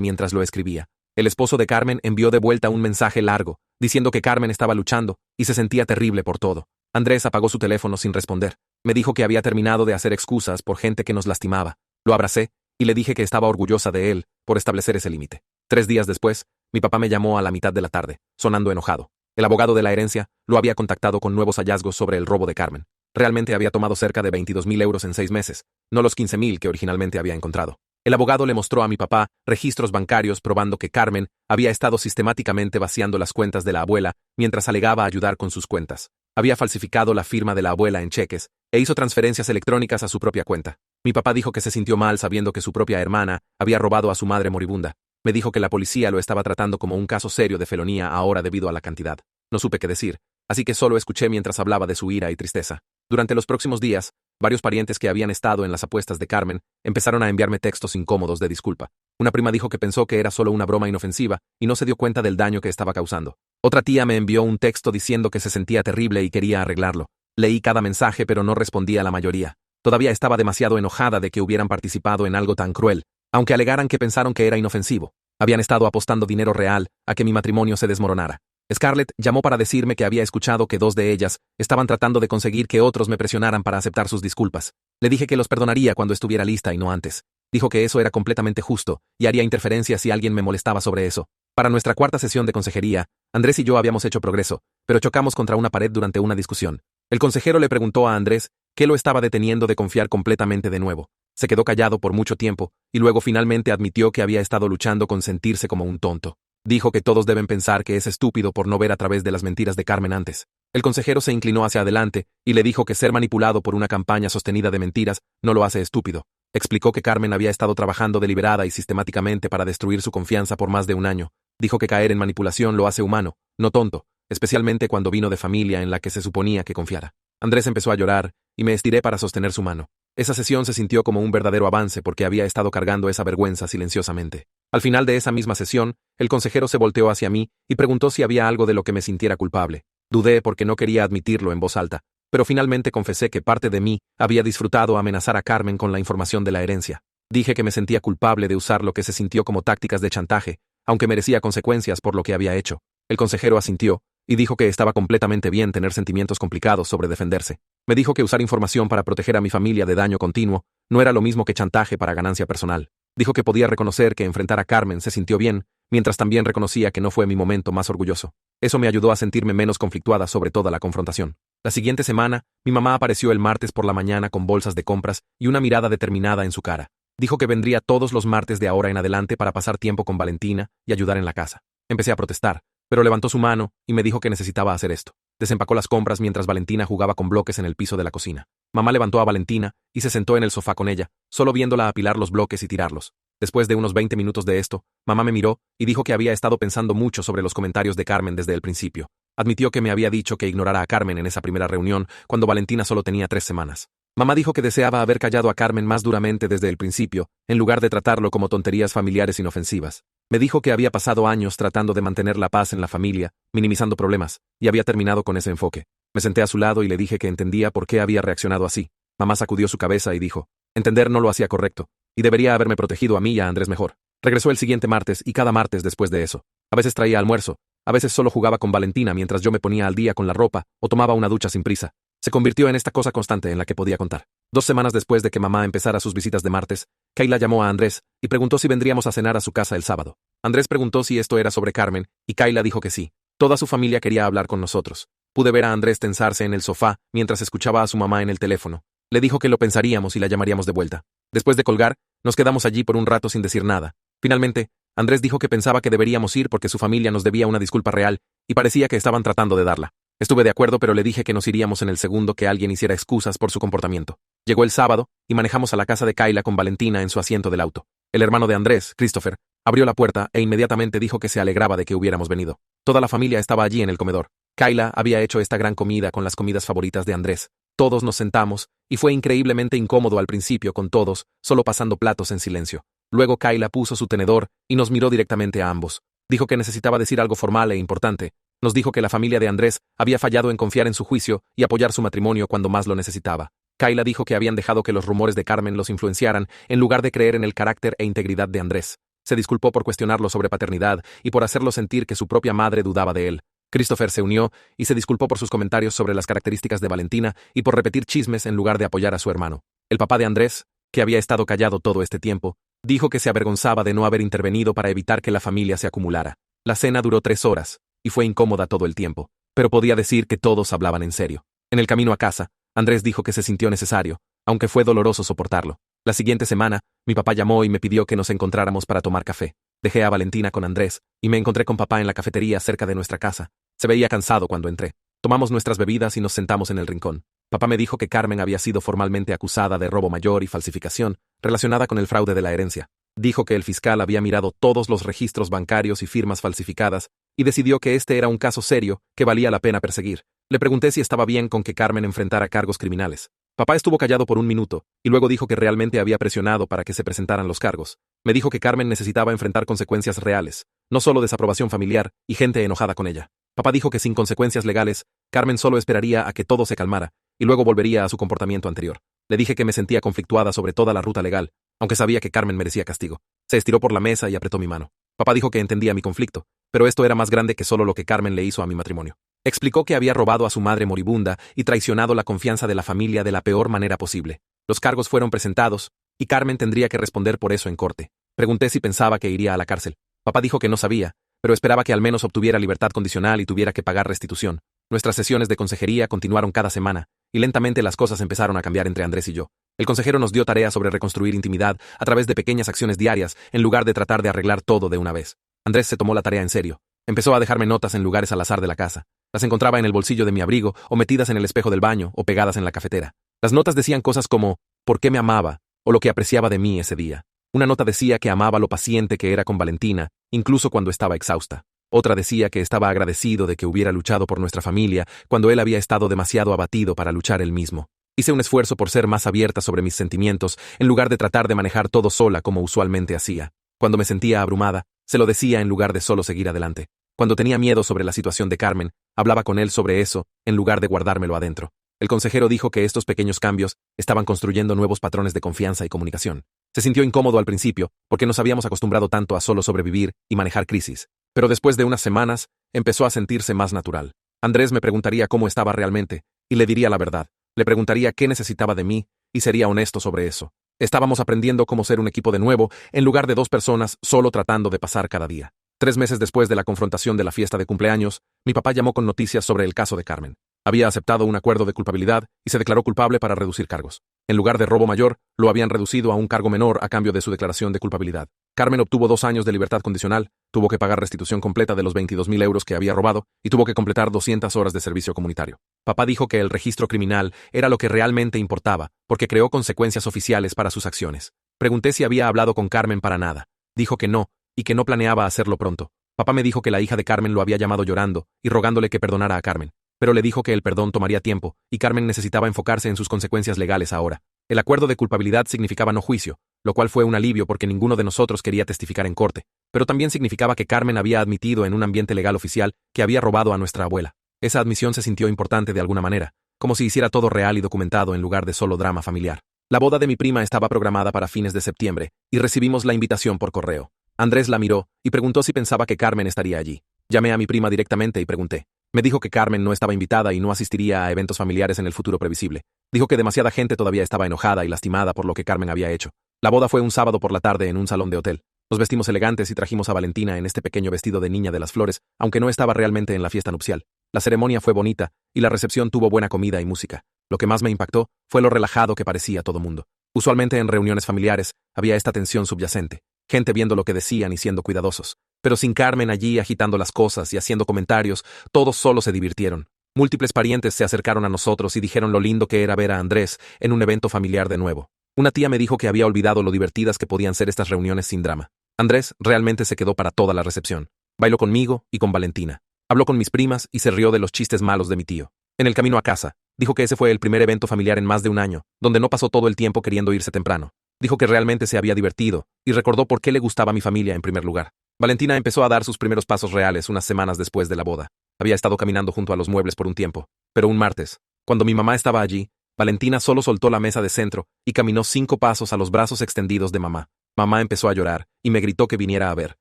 mientras lo escribía. El esposo de Carmen envió de vuelta un mensaje largo, diciendo que Carmen estaba luchando y se sentía terrible por todo. Andrés apagó su teléfono sin responder. Me dijo que había terminado de hacer excusas por gente que nos lastimaba. Lo abracé y le dije que estaba orgullosa de él por establecer ese límite. 3 días después, mi papá me llamó a la mitad de la tarde, sonando enojado. El abogado de la herencia lo había contactado con nuevos hallazgos sobre el robo de Carmen. Realmente había tomado cerca de 22.000 euros en 6 meses, no los 15.000 que originalmente había encontrado. El abogado le mostró a mi papá registros bancarios probando que Carmen había estado sistemáticamente vaciando las cuentas de la abuela mientras alegaba ayudar con sus cuentas. Había falsificado la firma de la abuela en cheques e hizo transferencias electrónicas a su propia cuenta. Mi papá dijo que se sintió mal sabiendo que su propia hermana había robado a su madre moribunda. Me dijo que la policía lo estaba tratando como un caso serio de felonía ahora debido a la cantidad. No supe qué decir, así que solo escuché mientras hablaba de su ira y tristeza. Durante los próximos días, varios parientes que habían estado en las apuestas de Carmen empezaron a enviarme textos incómodos de disculpa. Una prima dijo que pensó que era solo una broma inofensiva y no se dio cuenta del daño que estaba causando. Otra tía me envió un texto diciendo que se sentía terrible y quería arreglarlo. Leí cada mensaje pero no respondí a la mayoría. Todavía estaba demasiado enojada de que hubieran participado en algo tan cruel, aunque alegaran que pensaron que era inofensivo. Habían estado apostando dinero real a que mi matrimonio se desmoronara. Scarlett llamó para decirme que había escuchado que 2 de ellas estaban tratando de conseguir que otros me presionaran para aceptar sus disculpas. Le dije que los perdonaría cuando estuviera lista y no antes. Dijo que eso era completamente justo y haría interferencia si alguien me molestaba sobre eso. Para nuestra 4ª sesión de consejería, Andrés y yo habíamos hecho progreso, pero chocamos contra una pared durante una discusión. El consejero le preguntó a Andrés qué lo estaba deteniendo de confiar completamente de nuevo. Se quedó callado por mucho tiempo y luego finalmente admitió que había estado luchando con sentirse como un tonto. Dijo que todos deben pensar que es estúpido por no ver a través de las mentiras de Carmen antes. El consejero se inclinó hacia adelante y le dijo que ser manipulado por una campaña sostenida de mentiras no lo hace estúpido. Explicó que Carmen había estado trabajando deliberada y sistemáticamente para destruir su confianza por más de un año. Dijo que caer en manipulación lo hace humano, no tonto, especialmente cuando vino de familia en la que se suponía que confiara. Andrés empezó a llorar y me estiré para sostener su mano. Esa sesión se sintió como un verdadero avance porque había estado cargando esa vergüenza silenciosamente. Al final de esa misma sesión, el consejero se volteó hacia mí y preguntó si había algo de lo que me sintiera culpable. Dudé porque no quería admitirlo en voz alta, pero finalmente confesé que parte de mí había disfrutado amenazar a Carmen con la información de la herencia. Dije que me sentía culpable de usar lo que se sintió como tácticas de chantaje, aunque merecía consecuencias por lo que había hecho. El consejero asintió y dijo que estaba completamente bien tener sentimientos complicados sobre defenderse. Me dijo que usar información para proteger a mi familia de daño continuo no era lo mismo que chantaje para ganancia personal. Dijo que podía reconocer que enfrentar a Carmen se sintió bien, mientras también reconocía que no fue mi momento más orgulloso. Eso me ayudó a sentirme menos conflictuada sobre toda la confrontación. La siguiente semana, mi mamá apareció el martes por la mañana con bolsas de compras y una mirada determinada en su cara. Dijo que vendría todos los martes de ahora en adelante para pasar tiempo con Valentina y ayudar en la casa. Empecé a protestar, pero levantó su mano y me dijo que necesitaba hacer esto. Desempacó las compras mientras Valentina jugaba con bloques en el piso de la cocina. Mamá levantó a Valentina y se sentó en el sofá con ella, solo viéndola apilar los bloques y tirarlos. Después de unos 20 minutos de esto, mamá me miró y dijo que había estado pensando mucho sobre los comentarios de Carmen desde el principio. Admitió que me había dicho que ignorara a Carmen en esa primera reunión, cuando Valentina solo tenía 3 semanas. Mamá dijo que deseaba haber callado a Carmen más duramente desde el principio, en lugar de tratarlo como tonterías familiares inofensivas. Me dijo que había pasado años tratando de mantener la paz en la familia, minimizando problemas, y había terminado con ese enfoque. Me senté a su lado y le dije que entendía por qué había reaccionado así. Mamá sacudió su cabeza y dijo, entender no lo hacía correcto, y debería haberme protegido a mí y a Andrés mejor. Regresó el siguiente martes y cada martes después de eso. A veces traía almuerzo, a veces solo jugaba con Valentina mientras yo me ponía al día con la ropa o tomaba una ducha sin prisa. Se convirtió en esta cosa constante en la que podía contar. 2 semanas después de que mamá empezara sus visitas de martes, Kayla llamó a Andrés y preguntó si vendríamos a cenar a su casa el sábado. Andrés preguntó si esto era sobre Carmen y Kayla dijo que sí. Toda su familia quería hablar con nosotros. Pude ver a Andrés tensarse en el sofá mientras escuchaba a su mamá en el teléfono. Le dijo que lo pensaríamos y la llamaríamos de vuelta. Después de colgar, nos quedamos allí por un rato sin decir nada. Finalmente, Andrés dijo que pensaba que deberíamos ir porque su familia nos debía una disculpa real y parecía que estaban tratando de darla. Estuve de acuerdo, pero le dije que nos iríamos en el segundo que alguien hiciera excusas por su comportamiento. Llegó el sábado y manejamos a la casa de Kayla con Valentina en su asiento del auto. El hermano de Andrés, Christopher, abrió la puerta e inmediatamente dijo que se alegraba de que hubiéramos venido. Toda la familia estaba allí en el comedor. Kayla había hecho esta gran comida con las comidas favoritas de Andrés. Todos nos sentamos y fue increíblemente incómodo al principio con todos, solo pasando platos en silencio. Luego Kayla puso su tenedor y nos miró directamente a ambos. Dijo que necesitaba decir algo formal e importante. Nos dijo que la familia de Andrés había fallado en confiar en su juicio y apoyar su matrimonio cuando más lo necesitaba. Kayla dijo que habían dejado que los rumores de Carmen los influenciaran en lugar de creer en el carácter e integridad de Andrés. Se disculpó por cuestionarlo sobre paternidad y por hacerlo sentir que su propia madre dudaba de él. Christopher se unió y se disculpó por sus comentarios sobre las características de Valentina y por repetir chismes en lugar de apoyar a su hermano. El papá de Andrés, que había estado callado todo este tiempo, dijo que se avergonzaba de no haber intervenido para evitar que la familia se acumulara. La cena duró 3 horas, y fue incómoda todo el tiempo, pero podía decir que todos hablaban en serio. En el camino a casa, Andrés dijo que se sintió necesario, aunque fue doloroso soportarlo. La siguiente semana, mi papá llamó y me pidió que nos encontráramos para tomar café. Dejé a Valentina con Andrés, y me encontré con papá en la cafetería cerca de nuestra casa. Se veía cansado cuando entré. Tomamos nuestras bebidas y nos sentamos en el rincón. Papá me dijo que Carmen había sido formalmente acusada de robo mayor y falsificación, relacionada con el fraude de la herencia. Dijo que el fiscal había mirado todos los registros bancarios y firmas falsificadas, y decidió que este era un caso serio que valía la pena perseguir. Le pregunté si estaba bien con que Carmen enfrentara cargos criminales. Papá estuvo callado por un minuto, y luego dijo que realmente había presionado para que se presentaran los cargos. Me dijo que Carmen necesitaba enfrentar consecuencias reales, no solo desaprobación familiar y gente enojada con ella. Papá dijo que sin consecuencias legales, Carmen solo esperaría a que todo se calmara, y luego volvería a su comportamiento anterior. Le dije que me sentía conflictuada sobre toda la ruta legal, aunque sabía que Carmen merecía castigo. Se estiró por la mesa y apretó mi mano. Papá dijo que entendía mi conflicto, pero esto era más grande que solo lo que Carmen le hizo a mi matrimonio. Explicó que había robado a su madre moribunda y traicionado la confianza de la familia de la peor manera posible. Los cargos fueron presentados, y Carmen tendría que responder por eso en corte. Pregunté si pensaba que iría a la cárcel. Papá dijo que no sabía, pero esperaba que al menos obtuviera libertad condicional y tuviera que pagar restitución. Nuestras sesiones de consejería continuaron cada semana, y lentamente las cosas empezaron a cambiar entre Andrés y yo. El consejero nos dio tarea sobre reconstruir intimidad a través de pequeñas acciones diarias, en lugar de tratar de arreglar todo de una vez. Andrés se tomó la tarea en serio. Empezó a dejarme notas en lugares al azar de la casa. Las encontraba en el bolsillo de mi abrigo, o metidas en el espejo del baño, o pegadas en la cafetera. Las notas decían cosas como, ¿por qué me amaba?, o lo que apreciaba de mí ese día. Una nota decía que amaba lo paciente que era con Valentina, incluso cuando estaba exhausta. Otra decía que estaba agradecido de que hubiera luchado por nuestra familia, cuando él había estado demasiado abatido para luchar él mismo. Hice un esfuerzo por ser más abierta sobre mis sentimientos, en lugar de tratar de manejar todo sola como usualmente hacía. Cuando me sentía abrumada, se lo decía en lugar de solo seguir adelante. Cuando tenía miedo sobre la situación de Carmen, hablaba con él sobre eso, en lugar de guardármelo adentro. El consejero dijo que estos pequeños cambios estaban construyendo nuevos patrones de confianza y comunicación. Se sintió incómodo al principio, porque nos habíamos acostumbrado tanto a solo sobrevivir y manejar crisis. Pero después de unas semanas, empezó a sentirse más natural. Andrés me preguntaría cómo estaba realmente, y le diría la verdad. Le preguntaría qué necesitaba de mí, y sería honesto sobre eso. Estábamos aprendiendo cómo ser un equipo de nuevo, en lugar de 2 personas solo tratando de pasar cada día. 3 meses después de la confrontación de la fiesta de cumpleaños, mi papá llamó con noticias sobre el caso de Carmen. Había aceptado un acuerdo de culpabilidad y se declaró culpable para reducir cargos. En lugar de robo mayor, lo habían reducido a un cargo menor a cambio de su declaración de culpabilidad. Carmen obtuvo 2 años de libertad condicional, tuvo que pagar restitución completa de los 22.000 euros que había robado y tuvo que completar 200 horas de servicio comunitario. Papá dijo que el registro criminal era lo que realmente importaba, porque creó consecuencias oficiales para sus acciones. Pregunté si había hablado con Carmen para nada. Dijo que no, y que no planeaba hacerlo pronto. Papá me dijo que la hija de Carmen lo había llamado llorando y rogándole que perdonara a Carmen, pero le dijo que el perdón tomaría tiempo y Carmen necesitaba enfocarse en sus consecuencias legales ahora. El acuerdo de culpabilidad significaba no juicio, lo cual fue un alivio porque ninguno de nosotros quería testificar en corte, pero también significaba que Carmen había admitido en un ambiente legal oficial que había robado a nuestra abuela. Esa admisión se sintió importante de alguna manera, como si hiciera todo real y documentado en lugar de solo drama familiar. La boda de mi prima estaba programada para fines de septiembre, y recibimos la invitación por correo. Andrés la miró y preguntó si pensaba que Carmen estaría allí. Llamé a mi prima directamente y pregunté. Me dijo que Carmen no estaba invitada y no asistiría a eventos familiares en el futuro previsible. Dijo que demasiada gente todavía estaba enojada y lastimada por lo que Carmen había hecho. La boda fue un sábado por la tarde en un salón de hotel. Nos vestimos elegantes y trajimos a Valentina en este pequeño vestido de niña de las flores, aunque no estaba realmente en la fiesta nupcial. La ceremonia fue bonita y la recepción tuvo buena comida y música. Lo que más me impactó fue lo relajado que parecía todo mundo. Usualmente en reuniones familiares había esta tensión subyacente. Gente viendo lo que decían y siendo cuidadosos. Pero sin Carmen allí agitando las cosas y haciendo comentarios, todos solo se divirtieron. Múltiples parientes se acercaron a nosotros y dijeron lo lindo que era ver a Andrés en un evento familiar de nuevo. Una tía me dijo que había olvidado lo divertidas que podían ser estas reuniones sin drama. Andrés realmente se quedó para toda la recepción. Bailó conmigo y con Valentina. Habló con mis primas y se rió de los chistes malos de mi tío. En el camino a casa, dijo que ese fue el primer evento familiar en más de un año, donde no pasó todo el tiempo queriendo irse temprano. Dijo que realmente se había divertido, y recordó por qué le gustaba mi familia en primer lugar. Valentina empezó a dar sus primeros pasos reales unas semanas después de la boda. Había estado caminando junto a los muebles por un tiempo, pero un martes, cuando mi mamá estaba allí, Valentina solo soltó la mesa de centro y caminó 5 pasos a los brazos extendidos de mamá. Mamá empezó a llorar y me gritó que viniera a ver.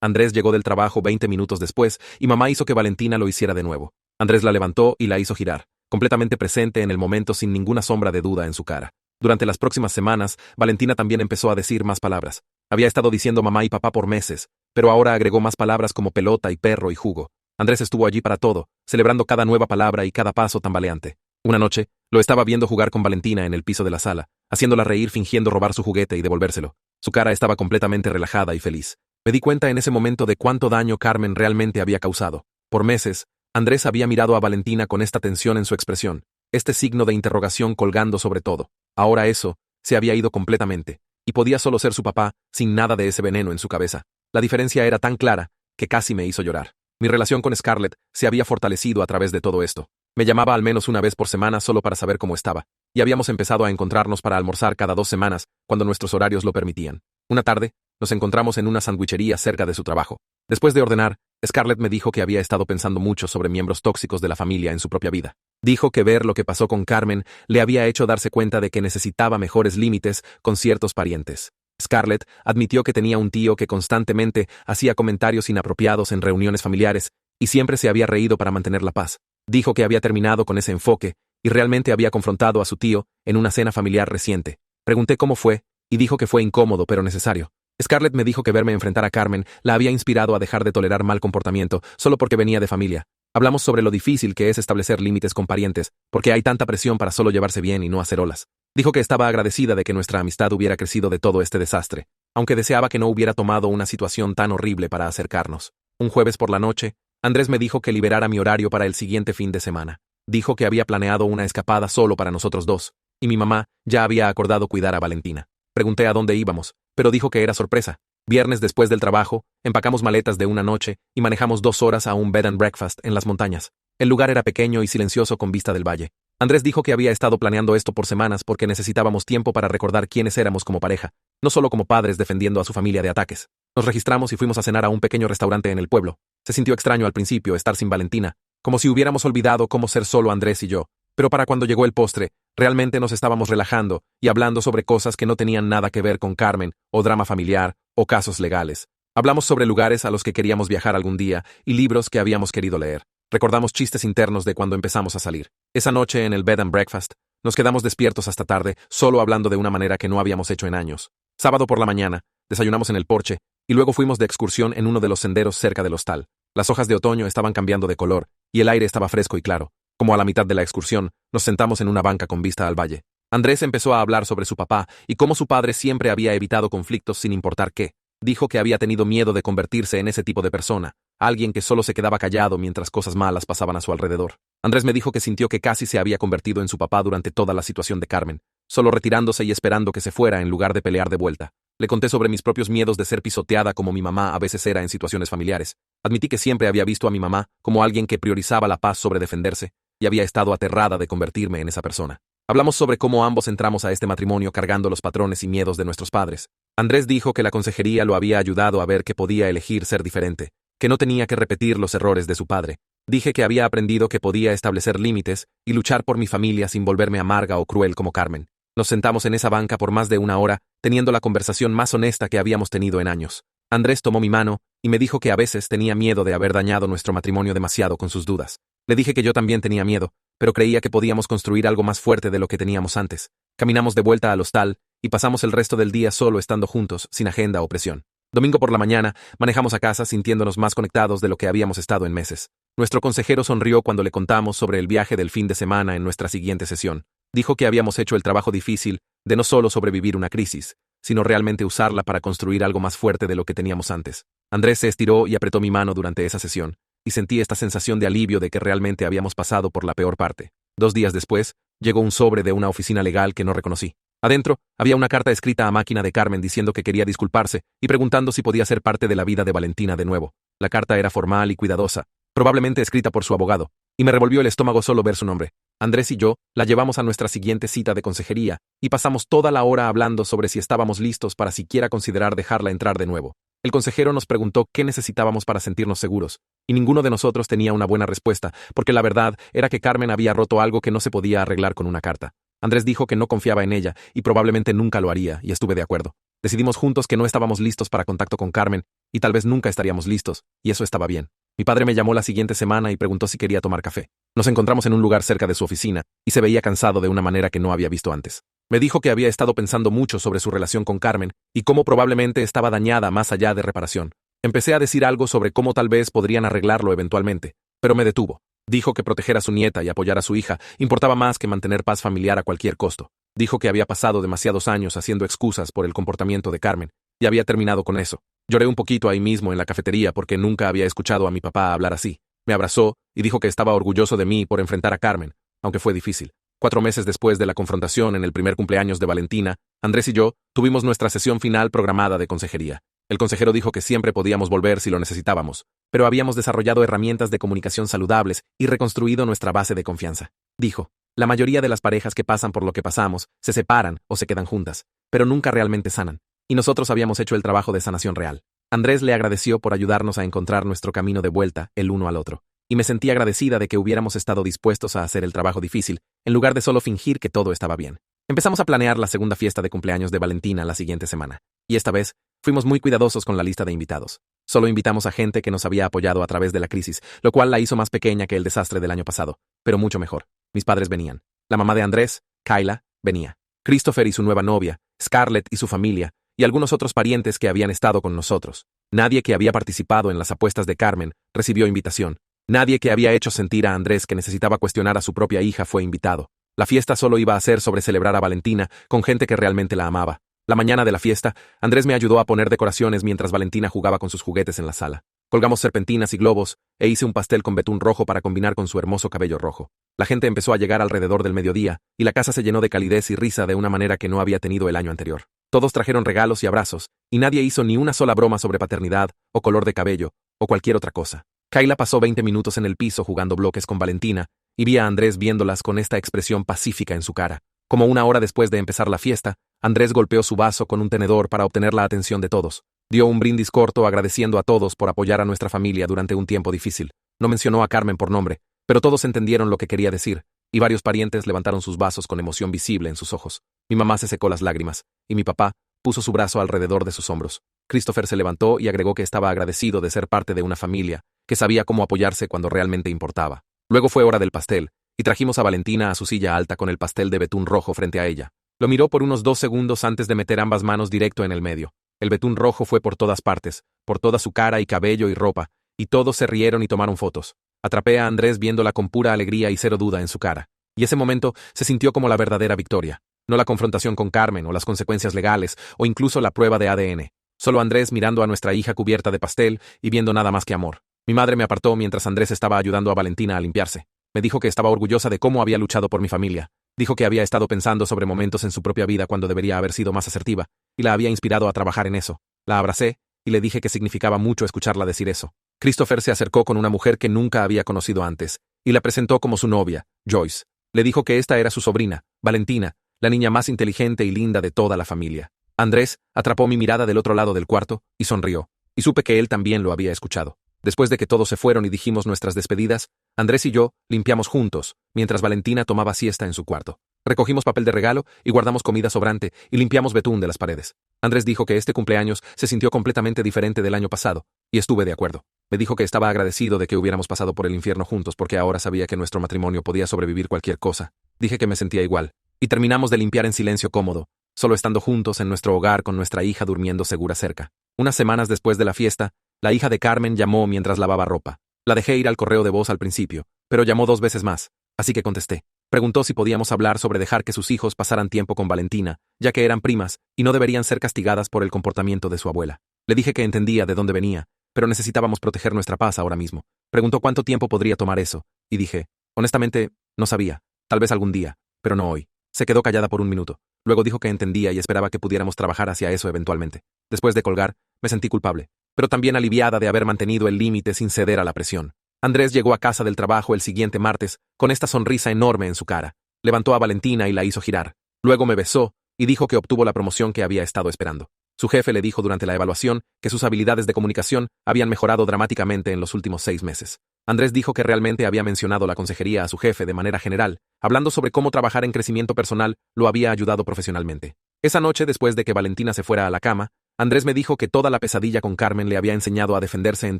Andrés llegó del trabajo 20 minutos después y mamá hizo que Valentina lo hiciera de nuevo. Andrés la levantó y la hizo girar, completamente presente en el momento sin ninguna sombra de duda en su cara. Durante las próximas semanas, Valentina también empezó a decir más palabras. Había estado diciendo mamá y papá por meses, pero ahora agregó más palabras como pelota y perro y jugo. Andrés estuvo allí para todo, celebrando cada nueva palabra y cada paso tambaleante. Una noche, lo estaba viendo jugar con Valentina en el piso de la sala, haciéndola reír fingiendo robar su juguete y devolvérselo. Su cara estaba completamente relajada y feliz. Me di cuenta en ese momento de cuánto daño Carmen realmente había causado. Por meses, Andrés había mirado a Valentina con esta tensión en su expresión, este signo de interrogación colgando sobre todo. Ahora eso se había ido completamente, y podía solo ser su papá, sin nada de ese veneno en su cabeza. La diferencia era tan clara que casi me hizo llorar. Mi relación con Scarlett se había fortalecido a través de todo esto. Me llamaba al menos una vez por semana solo para saber cómo estaba, y habíamos empezado a encontrarnos para almorzar cada 2 semanas, cuando nuestros horarios lo permitían. Una tarde, nos encontramos en una sandwichería cerca de su trabajo. Después de ordenar, Scarlett me dijo que había estado pensando mucho sobre miembros tóxicos de la familia en su propia vida. Dijo que ver lo que pasó con Carmen le había hecho darse cuenta de que necesitaba mejores límites con ciertos parientes. Scarlett admitió que tenía un tío que constantemente hacía comentarios inapropiados en reuniones familiares y siempre se había reído para mantener la paz. Dijo que había terminado con ese enfoque y realmente había confrontado a su tío en una cena familiar reciente. Pregunté cómo fue y dijo que fue incómodo pero necesario. Scarlett me dijo que verme enfrentar a Carmen la había inspirado a dejar de tolerar mal comportamiento solo porque venía de familia. Hablamos sobre lo difícil que es establecer límites con parientes, porque hay tanta presión para solo llevarse bien y no hacer olas. Dijo que estaba agradecida de que nuestra amistad hubiera crecido de todo este desastre, aunque deseaba que no hubiera tomado una situación tan horrible para acercarnos. Un jueves por la noche, Andrés me dijo que liberara mi horario para el siguiente fin de semana. Dijo que había planeado una escapada solo para nosotros dos, y mi mamá ya había acordado cuidar a Valentina. Pregunté a dónde íbamos, pero dijo que era sorpresa. Viernes después del trabajo, empacamos maletas de una noche y manejamos 2 horas a un bed and breakfast en las montañas. El lugar era pequeño y silencioso con vista del valle. Andrés dijo que había estado planeando esto por semanas porque necesitábamos tiempo para recordar quiénes éramos como pareja, no solo como padres defendiendo a su familia de ataques. Nos registramos y fuimos a cenar a un pequeño restaurante en el pueblo. Se sintió extraño al principio estar sin Valentina, como si hubiéramos olvidado cómo ser solo Andrés y yo. Pero para cuando llegó el postre, realmente nos estábamos relajando y hablando sobre cosas que no tenían nada que ver con Carmen, o drama familiar, o casos legales. Hablamos sobre lugares a los que queríamos viajar algún día y libros que habíamos querido leer. Recordamos chistes internos de cuando empezamos a salir. Esa noche en el bed and breakfast, nos quedamos despiertos hasta tarde, solo hablando de una manera que no habíamos hecho en años. Sábado por la mañana, desayunamos en el porche y luego fuimos de excursión en uno de los senderos cerca del hostal. Las hojas de otoño estaban cambiando de color y el aire estaba fresco y claro. Como a la mitad de la excursión, nos sentamos en una banca con vista al valle. Andrés empezó a hablar sobre su papá y cómo su padre siempre había evitado conflictos sin importar qué. Dijo que había tenido miedo de convertirse en ese tipo de persona, alguien que solo se quedaba callado mientras cosas malas pasaban a su alrededor. Andrés me dijo que sintió que casi se había convertido en su papá durante toda la situación de Carmen, solo retirándose y esperando que se fuera en lugar de pelear de vuelta. Le conté sobre mis propios miedos de ser pisoteada como mi mamá a veces era en situaciones familiares. Admití que siempre había visto a mi mamá como alguien que priorizaba la paz sobre defenderse, y había estado aterrada de convertirme en esa persona. Hablamos sobre cómo ambos entramos a este matrimonio cargando los patrones y miedos de nuestros padres. Andrés dijo que la consejería lo había ayudado a ver que podía elegir ser diferente, que no tenía que repetir los errores de su padre. Dije que había aprendido que podía establecer límites y luchar por mi familia sin volverme amarga o cruel como Carmen. Nos sentamos en esa banca por más de 1 hora, teniendo la conversación más honesta que habíamos tenido en años. Andrés tomó mi mano y me dijo que a veces tenía miedo de haber dañado nuestro matrimonio demasiado con sus dudas. Le dije que yo también tenía miedo, pero creía que podíamos construir algo más fuerte de lo que teníamos antes. Caminamos de vuelta al hostal y pasamos el resto del día solo estando juntos, sin agenda o presión. Domingo por la mañana, manejamos a casa sintiéndonos más conectados de lo que habíamos estado en meses. Nuestro consejero sonrió cuando le contamos sobre el viaje del fin de semana en nuestra siguiente sesión. Dijo que habíamos hecho el trabajo difícil de no solo sobrevivir una crisis, sino realmente usarla para construir algo más fuerte de lo que teníamos antes. Andrés se estiró y apretó mi mano durante esa sesión, y sentí esta sensación de alivio de que realmente habíamos pasado por la peor parte. 2 días después, llegó un sobre de una oficina legal que no reconocí. Adentro, había una carta escrita a máquina de Carmen diciendo que quería disculparse y preguntando si podía ser parte de la vida de Valentina de nuevo. La carta era formal y cuidadosa, probablemente escrita por su abogado, y me revolvió el estómago solo ver su nombre. Andrés y yo la llevamos a nuestra siguiente cita de consejería y pasamos toda la hora hablando sobre si estábamos listos para siquiera considerar dejarla entrar de nuevo. El consejero nos preguntó qué necesitábamos para sentirnos seguros, y ninguno de nosotros tenía una buena respuesta, porque la verdad era que Carmen había roto algo que no se podía arreglar con una carta. Andrés dijo que no confiaba en ella, y probablemente nunca lo haría, y estuve de acuerdo. Decidimos juntos que no estábamos listos para contacto con Carmen, y tal vez nunca estaríamos listos, y eso estaba bien. Mi padre me llamó la siguiente semana y preguntó si quería tomar café. Nos encontramos en un lugar cerca de su oficina, y se veía cansado de una manera que no había visto antes. Me dijo que había estado pensando mucho sobre su relación con Carmen, y cómo probablemente estaba dañada más allá de reparación. Empecé a decir algo sobre cómo tal vez podrían arreglarlo eventualmente, pero me detuvo. Dijo que proteger a su nieta y apoyar a su hija importaba más que mantener paz familiar a cualquier costo. Dijo que había pasado demasiados años haciendo excusas por el comportamiento de Carmen, y había terminado con eso. Lloré un poquito ahí mismo en la cafetería porque nunca había escuchado a mi papá hablar así. Me abrazó y dijo que estaba orgulloso de mí por enfrentar a Carmen, aunque fue difícil. 4 meses después de la confrontación en el primer cumpleaños de Valentina, Andrés y yo tuvimos nuestra sesión final programada de consejería. El consejero dijo que siempre podíamos volver si lo necesitábamos, pero habíamos desarrollado herramientas de comunicación saludables y reconstruido nuestra base de confianza. Dijo, la mayoría de las parejas que pasan por lo que pasamos se separan o se quedan juntas, pero nunca realmente sanan, y nosotros habíamos hecho el trabajo de sanación real. Andrés le agradeció por ayudarnos a encontrar nuestro camino de vuelta el uno al otro, y me sentí agradecida de que hubiéramos estado dispuestos a hacer el trabajo difícil, en lugar de solo fingir que todo estaba bien. Empezamos a planear la segunda fiesta de cumpleaños de Valentina la siguiente semana, y esta vez fuimos muy cuidadosos con la lista de invitados. Solo invitamos a gente que nos había apoyado a través de la crisis, lo cual la hizo más pequeña que el desastre del año pasado, pero mucho mejor. Mis padres venían. La mamá de Andrés, Kayla, venía. Christopher y su nueva novia, Scarlett y su familia, y algunos otros parientes que habían estado con nosotros. Nadie que había participado en las apuestas de Carmen recibió invitación. Nadie que había hecho sentir a Andrés que necesitaba cuestionar a su propia hija fue invitado. La fiesta solo iba a ser sobre celebrar a Valentina con gente que realmente la amaba. La mañana de la fiesta, Andrés me ayudó a poner decoraciones mientras Valentina jugaba con sus juguetes en la sala. Colgamos serpentinas y globos, e hice un pastel con betún rojo para combinar con su hermoso cabello rojo. La gente empezó a llegar alrededor del mediodía, y la casa se llenó de calidez y risa de una manera que no había tenido el año anterior. Todos trajeron regalos y abrazos, y nadie hizo ni una sola broma sobre paternidad, o color de cabello, o cualquier otra cosa. Kayla pasó 20 minutos en el piso jugando bloques con Valentina, y vi a Andrés viéndolas con esta expresión pacífica en su cara. Como una hora después de empezar la fiesta, Andrés golpeó su vaso con un tenedor para obtener la atención de todos. Dio un brindis corto agradeciendo a todos por apoyar a nuestra familia durante un tiempo difícil. No mencionó a Carmen por nombre, pero todos entendieron lo que quería decir, y varios parientes levantaron sus vasos con emoción visible en sus ojos. Mi mamá se secó las lágrimas, y mi papá puso su brazo alrededor de sus hombros. Christopher se levantó y agregó que estaba agradecido de ser parte de una familia, que sabía cómo apoyarse cuando realmente importaba. Luego fue hora del pastel, y trajimos a Valentina a su silla alta con el pastel de betún rojo frente a ella. Lo miró por unos 2 segundos antes de meter ambas manos directo en el medio. El betún rojo fue por todas partes, por toda su cara y cabello y ropa, y todos se rieron y tomaron fotos. Atrapé a Andrés viéndola con pura alegría y cero duda en su cara. Y ese momento se sintió como la verdadera victoria. No la confrontación con Carmen o las consecuencias legales o incluso la prueba de ADN. Solo Andrés mirando a nuestra hija cubierta de pastel y viendo nada más que amor. Mi madre me apartó mientras Andrés estaba ayudando a Valentina a limpiarse. Me dijo que estaba orgullosa de cómo había luchado por mi familia. Dijo que había estado pensando sobre momentos en su propia vida cuando debería haber sido más asertiva, y la había inspirado a trabajar en eso. La abracé, y le dije que significaba mucho escucharla decir eso. Christopher se acercó con una mujer que nunca había conocido antes, y la presentó como su novia, Joyce. Le dijo que esta era su sobrina, Valentina, la niña más inteligente y linda de toda la familia. Andrés atrapó mi mirada del otro lado del cuarto y sonrió, y supe que él también lo había escuchado. Después de que todos se fueron y dijimos nuestras despedidas, Andrés y yo limpiamos juntos, mientras Valentina tomaba siesta en su cuarto. Recogimos papel de regalo y guardamos comida sobrante y limpiamos betún de las paredes. Andrés dijo que este cumpleaños se sintió completamente diferente del año pasado, y estuve de acuerdo. Me dijo que estaba agradecido de que hubiéramos pasado por el infierno juntos porque ahora sabía que nuestro matrimonio podía sobrevivir cualquier cosa. Dije que me sentía igual, y terminamos de limpiar en silencio cómodo, solo estando juntos en nuestro hogar con nuestra hija durmiendo segura cerca. Unas semanas después de la fiesta, la hija de Carmen llamó mientras lavaba ropa. La dejé ir al correo de voz al principio, pero llamó 2 veces más, así que contesté. Preguntó si podíamos hablar sobre dejar que sus hijos pasaran tiempo con Valentina, ya que eran primas y no deberían ser castigadas por el comportamiento de su abuela. Le dije que entendía de dónde venía, pero necesitábamos proteger nuestra paz ahora mismo. Preguntó cuánto tiempo podría tomar eso, y dije, honestamente, no sabía, tal vez algún día, pero no hoy. Se quedó callada por un minuto. Luego dijo que entendía y esperaba que pudiéramos trabajar hacia eso eventualmente. Después de colgar, me sentí culpable, pero también aliviada de haber mantenido el límite sin ceder a la presión. Andrés llegó a casa del trabajo el siguiente martes con esta sonrisa enorme en su cara. Levantó a Valentina y la hizo girar. Luego me besó y dijo que obtuvo la promoción que había estado esperando. Su jefe le dijo durante la evaluación que sus habilidades de comunicación habían mejorado dramáticamente en los últimos 6 meses. Andrés dijo que realmente había mencionado la consejería a su jefe de manera general, hablando sobre cómo trabajar en crecimiento personal lo había ayudado profesionalmente. Esa noche, después de que Valentina se fuera a la cama, Andrés me dijo que toda la pesadilla con Carmen le había enseñado a defenderse en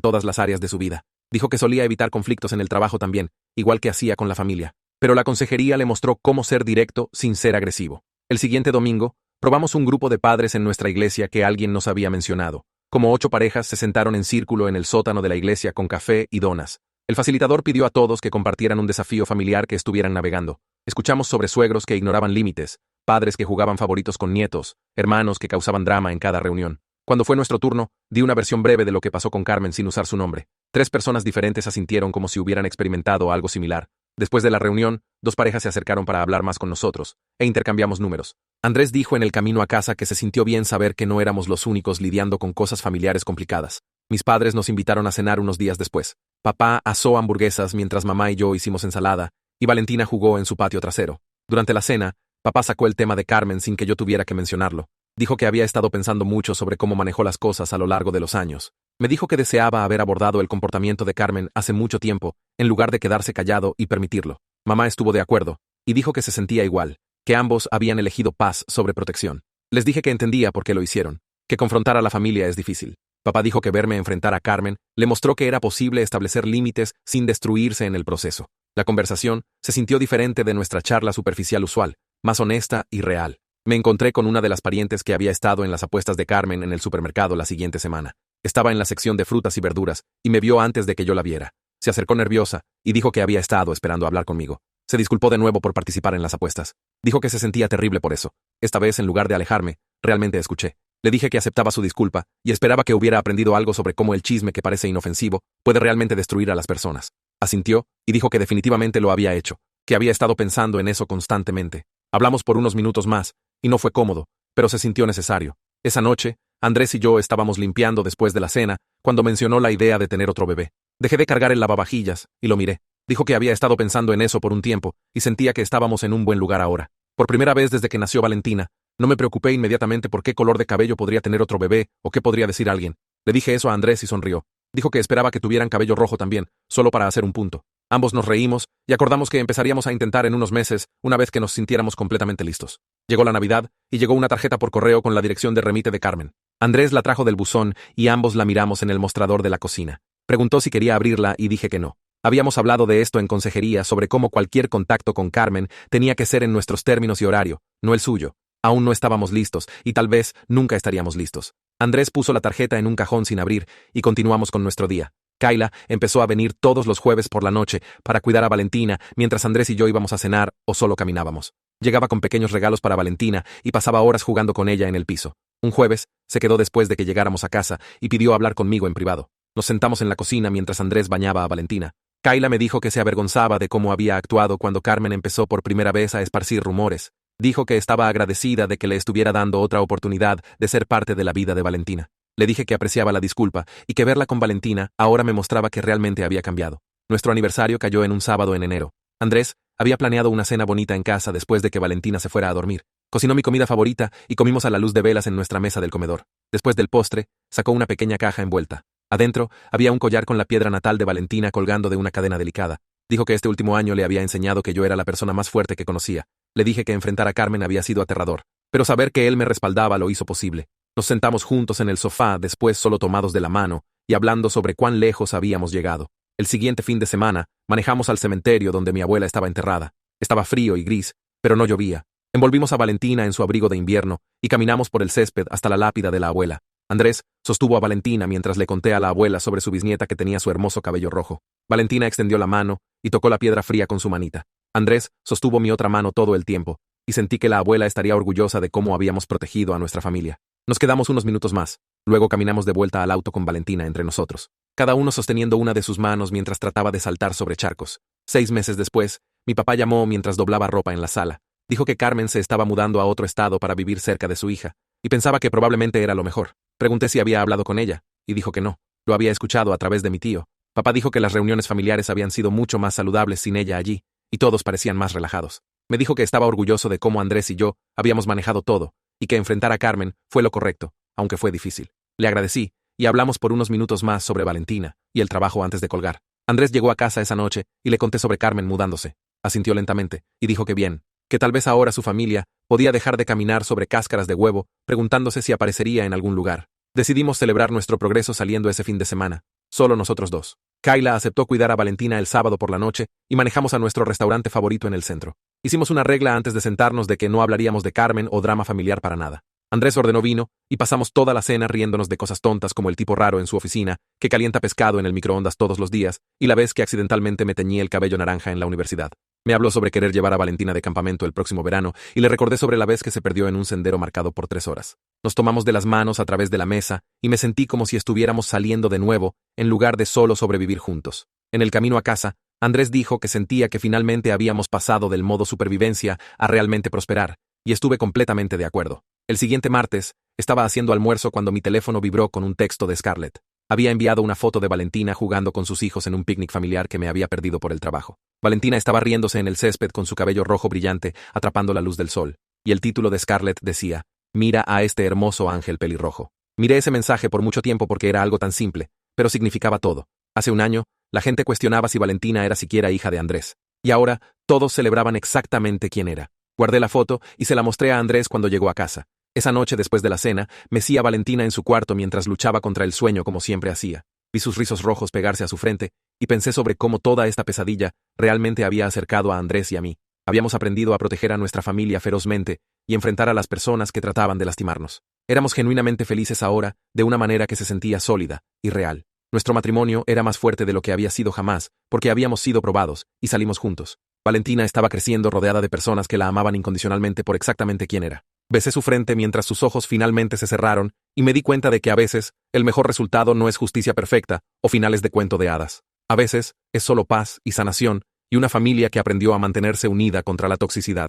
todas las áreas de su vida. Dijo que solía evitar conflictos en el trabajo también, igual que hacía con la familia. Pero la consejería le mostró cómo ser directo sin ser agresivo. El siguiente domingo, probamos un grupo de padres en nuestra iglesia que alguien nos había mencionado. Como 8 parejas se sentaron en círculo en el sótano de la iglesia con café y donas. El facilitador pidió a todos que compartieran un desafío familiar que estuvieran navegando. Escuchamos sobre suegros que ignoraban límites, padres que jugaban favoritos con nietos, hermanos que causaban drama en cada reunión. Cuando fue nuestro turno, di una versión breve de lo que pasó con Carmen sin usar su nombre. 3 personas diferentes asintieron como si hubieran experimentado algo similar. Después de la reunión, 2 parejas se acercaron para hablar más con nosotros, e intercambiamos números. Andrés dijo en el camino a casa que se sintió bien saber que no éramos los únicos lidiando con cosas familiares complicadas. Mis padres nos invitaron a cenar unos días después. Papá asó hamburguesas mientras mamá y yo hicimos ensalada, y Valentina jugó en su patio trasero. Durante la cena, papá sacó el tema de Carmen sin que yo tuviera que mencionarlo. Dijo que había estado pensando mucho sobre cómo manejó las cosas a lo largo de los años. Me dijo que deseaba haber abordado el comportamiento de Carmen hace mucho tiempo, en lugar de quedarse callado y permitirlo. Mamá estuvo de acuerdo, y dijo que se sentía igual, que ambos habían elegido paz sobre protección. Les dije que entendía por qué lo hicieron, que confrontar a la familia es difícil. Papá dijo que verme enfrentar a Carmen le mostró que era posible establecer límites sin destruirse en el proceso. La conversación se sintió diferente de nuestra charla superficial usual, más honesta y real. Me encontré con una de las parientes que había estado en las apuestas de Carmen en el supermercado la siguiente semana. Estaba en la sección de frutas y verduras, y me vio antes de que yo la viera. Se acercó nerviosa, y dijo que había estado esperando hablar conmigo. Se disculpó de nuevo por participar en las apuestas. Dijo que se sentía terrible por eso. Esta vez, en lugar de alejarme, realmente escuché. Le dije que aceptaba su disculpa, y esperaba que hubiera aprendido algo sobre cómo el chisme que parece inofensivo puede realmente destruir a las personas. Asintió, y dijo que definitivamente lo había hecho, que había estado pensando en eso constantemente. Hablamos por unos minutos más, y no fue cómodo, pero se sintió necesario. Esa noche, Andrés y yo estábamos limpiando después de la cena, cuando mencionó la idea de tener otro bebé. Dejé de cargar el lavavajillas, y lo miré. Dijo que había estado pensando en eso por un tiempo, y sentía que estábamos en un buen lugar ahora. Por primera vez desde que nació Valentina, no me preocupé inmediatamente por qué color de cabello podría tener otro bebé, o qué podría decir alguien. Le dije eso a Andrés y sonrió. Dijo que esperaba que tuvieran cabello rojo también, solo para hacer un punto. Ambos nos reímos, y acordamos que empezaríamos a intentar en unos meses, una vez que nos sintiéramos completamente listos. Llegó la Navidad, y llegó una tarjeta por correo con la dirección de remite de Carmen. Andrés la trajo del buzón, y ambos la miramos en el mostrador de la cocina. Preguntó si quería abrirla, y dije que no. Habíamos hablado de esto en consejería sobre cómo cualquier contacto con Carmen tenía que ser en nuestros términos y horario, no el suyo. Aún no estábamos listos, y tal vez nunca estaríamos listos. Andrés puso la tarjeta en un cajón sin abrir, y continuamos con nuestro día. Kayla empezó a venir todos los jueves por la noche para cuidar a Valentina mientras Andrés y yo íbamos a cenar o solo caminábamos. Llegaba con pequeños regalos para Valentina y pasaba horas jugando con ella en el piso. Un jueves, se quedó después de que llegáramos a casa y pidió hablar conmigo en privado. Nos sentamos en la cocina mientras Andrés bañaba a Valentina. Kayla me dijo que se avergonzaba de cómo había actuado cuando Carmen empezó por primera vez a esparcir rumores. Dijo que estaba agradecida de que le estuviera dando otra oportunidad de ser parte de la vida de Valentina. Le dije que apreciaba la disculpa y que verla con Valentina ahora me mostraba que realmente había cambiado. Nuestro aniversario cayó en un sábado en enero. Andrés había planeado una cena bonita en casa después de que Valentina se fuera a dormir. Cocinó mi comida favorita y comimos a la luz de velas en nuestra mesa del comedor. Después del postre, sacó una pequeña caja envuelta. Adentro había un collar con la piedra natal de Valentina colgando de una cadena delicada. Dijo que este último año le había enseñado que yo era la persona más fuerte que conocía. Le dije que enfrentar a Carmen había sido aterrador, pero saber que él me respaldaba lo hizo posible. Nos sentamos juntos en el sofá, después solo tomados de la mano, y hablando sobre cuán lejos habíamos llegado. El siguiente fin de semana, manejamos al cementerio donde mi abuela estaba enterrada. Estaba frío y gris, pero no llovía. Envolvimos a Valentina en su abrigo de invierno, y caminamos por el césped hasta la lápida de la abuela. Andrés sostuvo a Valentina mientras le conté a la abuela sobre su bisnieta que tenía su hermoso cabello rojo. Valentina extendió la mano y tocó la piedra fría con su manita. Andrés sostuvo mi otra mano todo el tiempo, y sentí que la abuela estaría orgullosa de cómo habíamos protegido a nuestra familia. Nos quedamos unos minutos más, luego caminamos de vuelta al auto con Valentina entre nosotros, cada uno sosteniendo una de sus manos mientras trataba de saltar sobre charcos. 6 meses después, mi papá llamó mientras doblaba ropa en la sala. Dijo que Carmen se estaba mudando a otro estado para vivir cerca de su hija, y pensaba que probablemente era lo mejor. Pregunté si había hablado con ella, y dijo que no. Lo había escuchado a través de mi tío. Papá dijo que las reuniones familiares habían sido mucho más saludables sin ella allí, y todos parecían más relajados. Me dijo que estaba orgulloso de cómo Andrés y yo habíamos manejado todo, y que enfrentar a Carmen fue lo correcto, aunque fue difícil. Le agradecí, y hablamos por unos minutos más sobre Valentina y el trabajo antes de colgar. Andrés llegó a casa esa noche y le conté sobre Carmen mudándose. Asintió lentamente, y dijo que bien, que tal vez ahora su familia podía dejar de caminar sobre cáscaras de huevo, preguntándose si aparecería en algún lugar. Decidimos celebrar nuestro progreso saliendo ese fin de semana, solo nosotros dos. Kayla aceptó cuidar a Valentina el sábado por la noche y manejamos a nuestro restaurante favorito en el centro. Hicimos una regla antes de sentarnos de que no hablaríamos de Carmen o drama familiar para nada. Andrés ordenó vino y pasamos toda la cena riéndonos de cosas tontas como el tipo raro en su oficina, que calienta pescado en el microondas todos los días, y la vez que accidentalmente me teñí el cabello naranja en la universidad. Me habló sobre querer llevar a Valentina de campamento el próximo verano y le recordé sobre la vez que se perdió en un sendero marcado por 3 horas. Nos tomamos de las manos a través de la mesa y me sentí como si estuviéramos saliendo de nuevo, en lugar de solo sobrevivir juntos. En el camino a casa, Andrés dijo que sentía que finalmente habíamos pasado del modo supervivencia a realmente prosperar, y estuve completamente de acuerdo. El siguiente martes, estaba haciendo almuerzo cuando mi teléfono vibró con un texto de Scarlett. Había enviado una foto de Valentina jugando con sus hijos en un picnic familiar que me había perdido por el trabajo. Valentina estaba riéndose en el césped con su cabello rojo brillante, atrapando la luz del sol, y el título de Scarlett decía, «Mira a este hermoso ángel pelirrojo». Miré ese mensaje por mucho tiempo porque era algo tan simple, pero significaba todo. Hace un año, la gente cuestionaba si Valentina era siquiera hija de Andrés. Y ahora, todos celebraban exactamente quién era. Guardé la foto y se la mostré a Andrés cuando llegó a casa. Esa noche, después de la cena, mecí a Valentina en su cuarto mientras luchaba contra el sueño como siempre hacía. Vi sus rizos rojos pegarse a su frente y pensé sobre cómo toda esta pesadilla realmente había acercado a Andrés y a mí. Habíamos aprendido a proteger a nuestra familia ferozmente y enfrentar a las personas que trataban de lastimarnos. Éramos genuinamente felices ahora, de una manera que se sentía sólida y real. Nuestro matrimonio era más fuerte de lo que había sido jamás, porque habíamos sido probados y salimos juntos. Valentina estaba creciendo rodeada de personas que la amaban incondicionalmente por exactamente quién era. Besé su frente mientras sus ojos finalmente se cerraron y me di cuenta de que a veces el mejor resultado no es justicia perfecta o finales de cuento de hadas. A veces es solo paz y sanación y una familia que aprendió a mantenerse unida contra la toxicidad.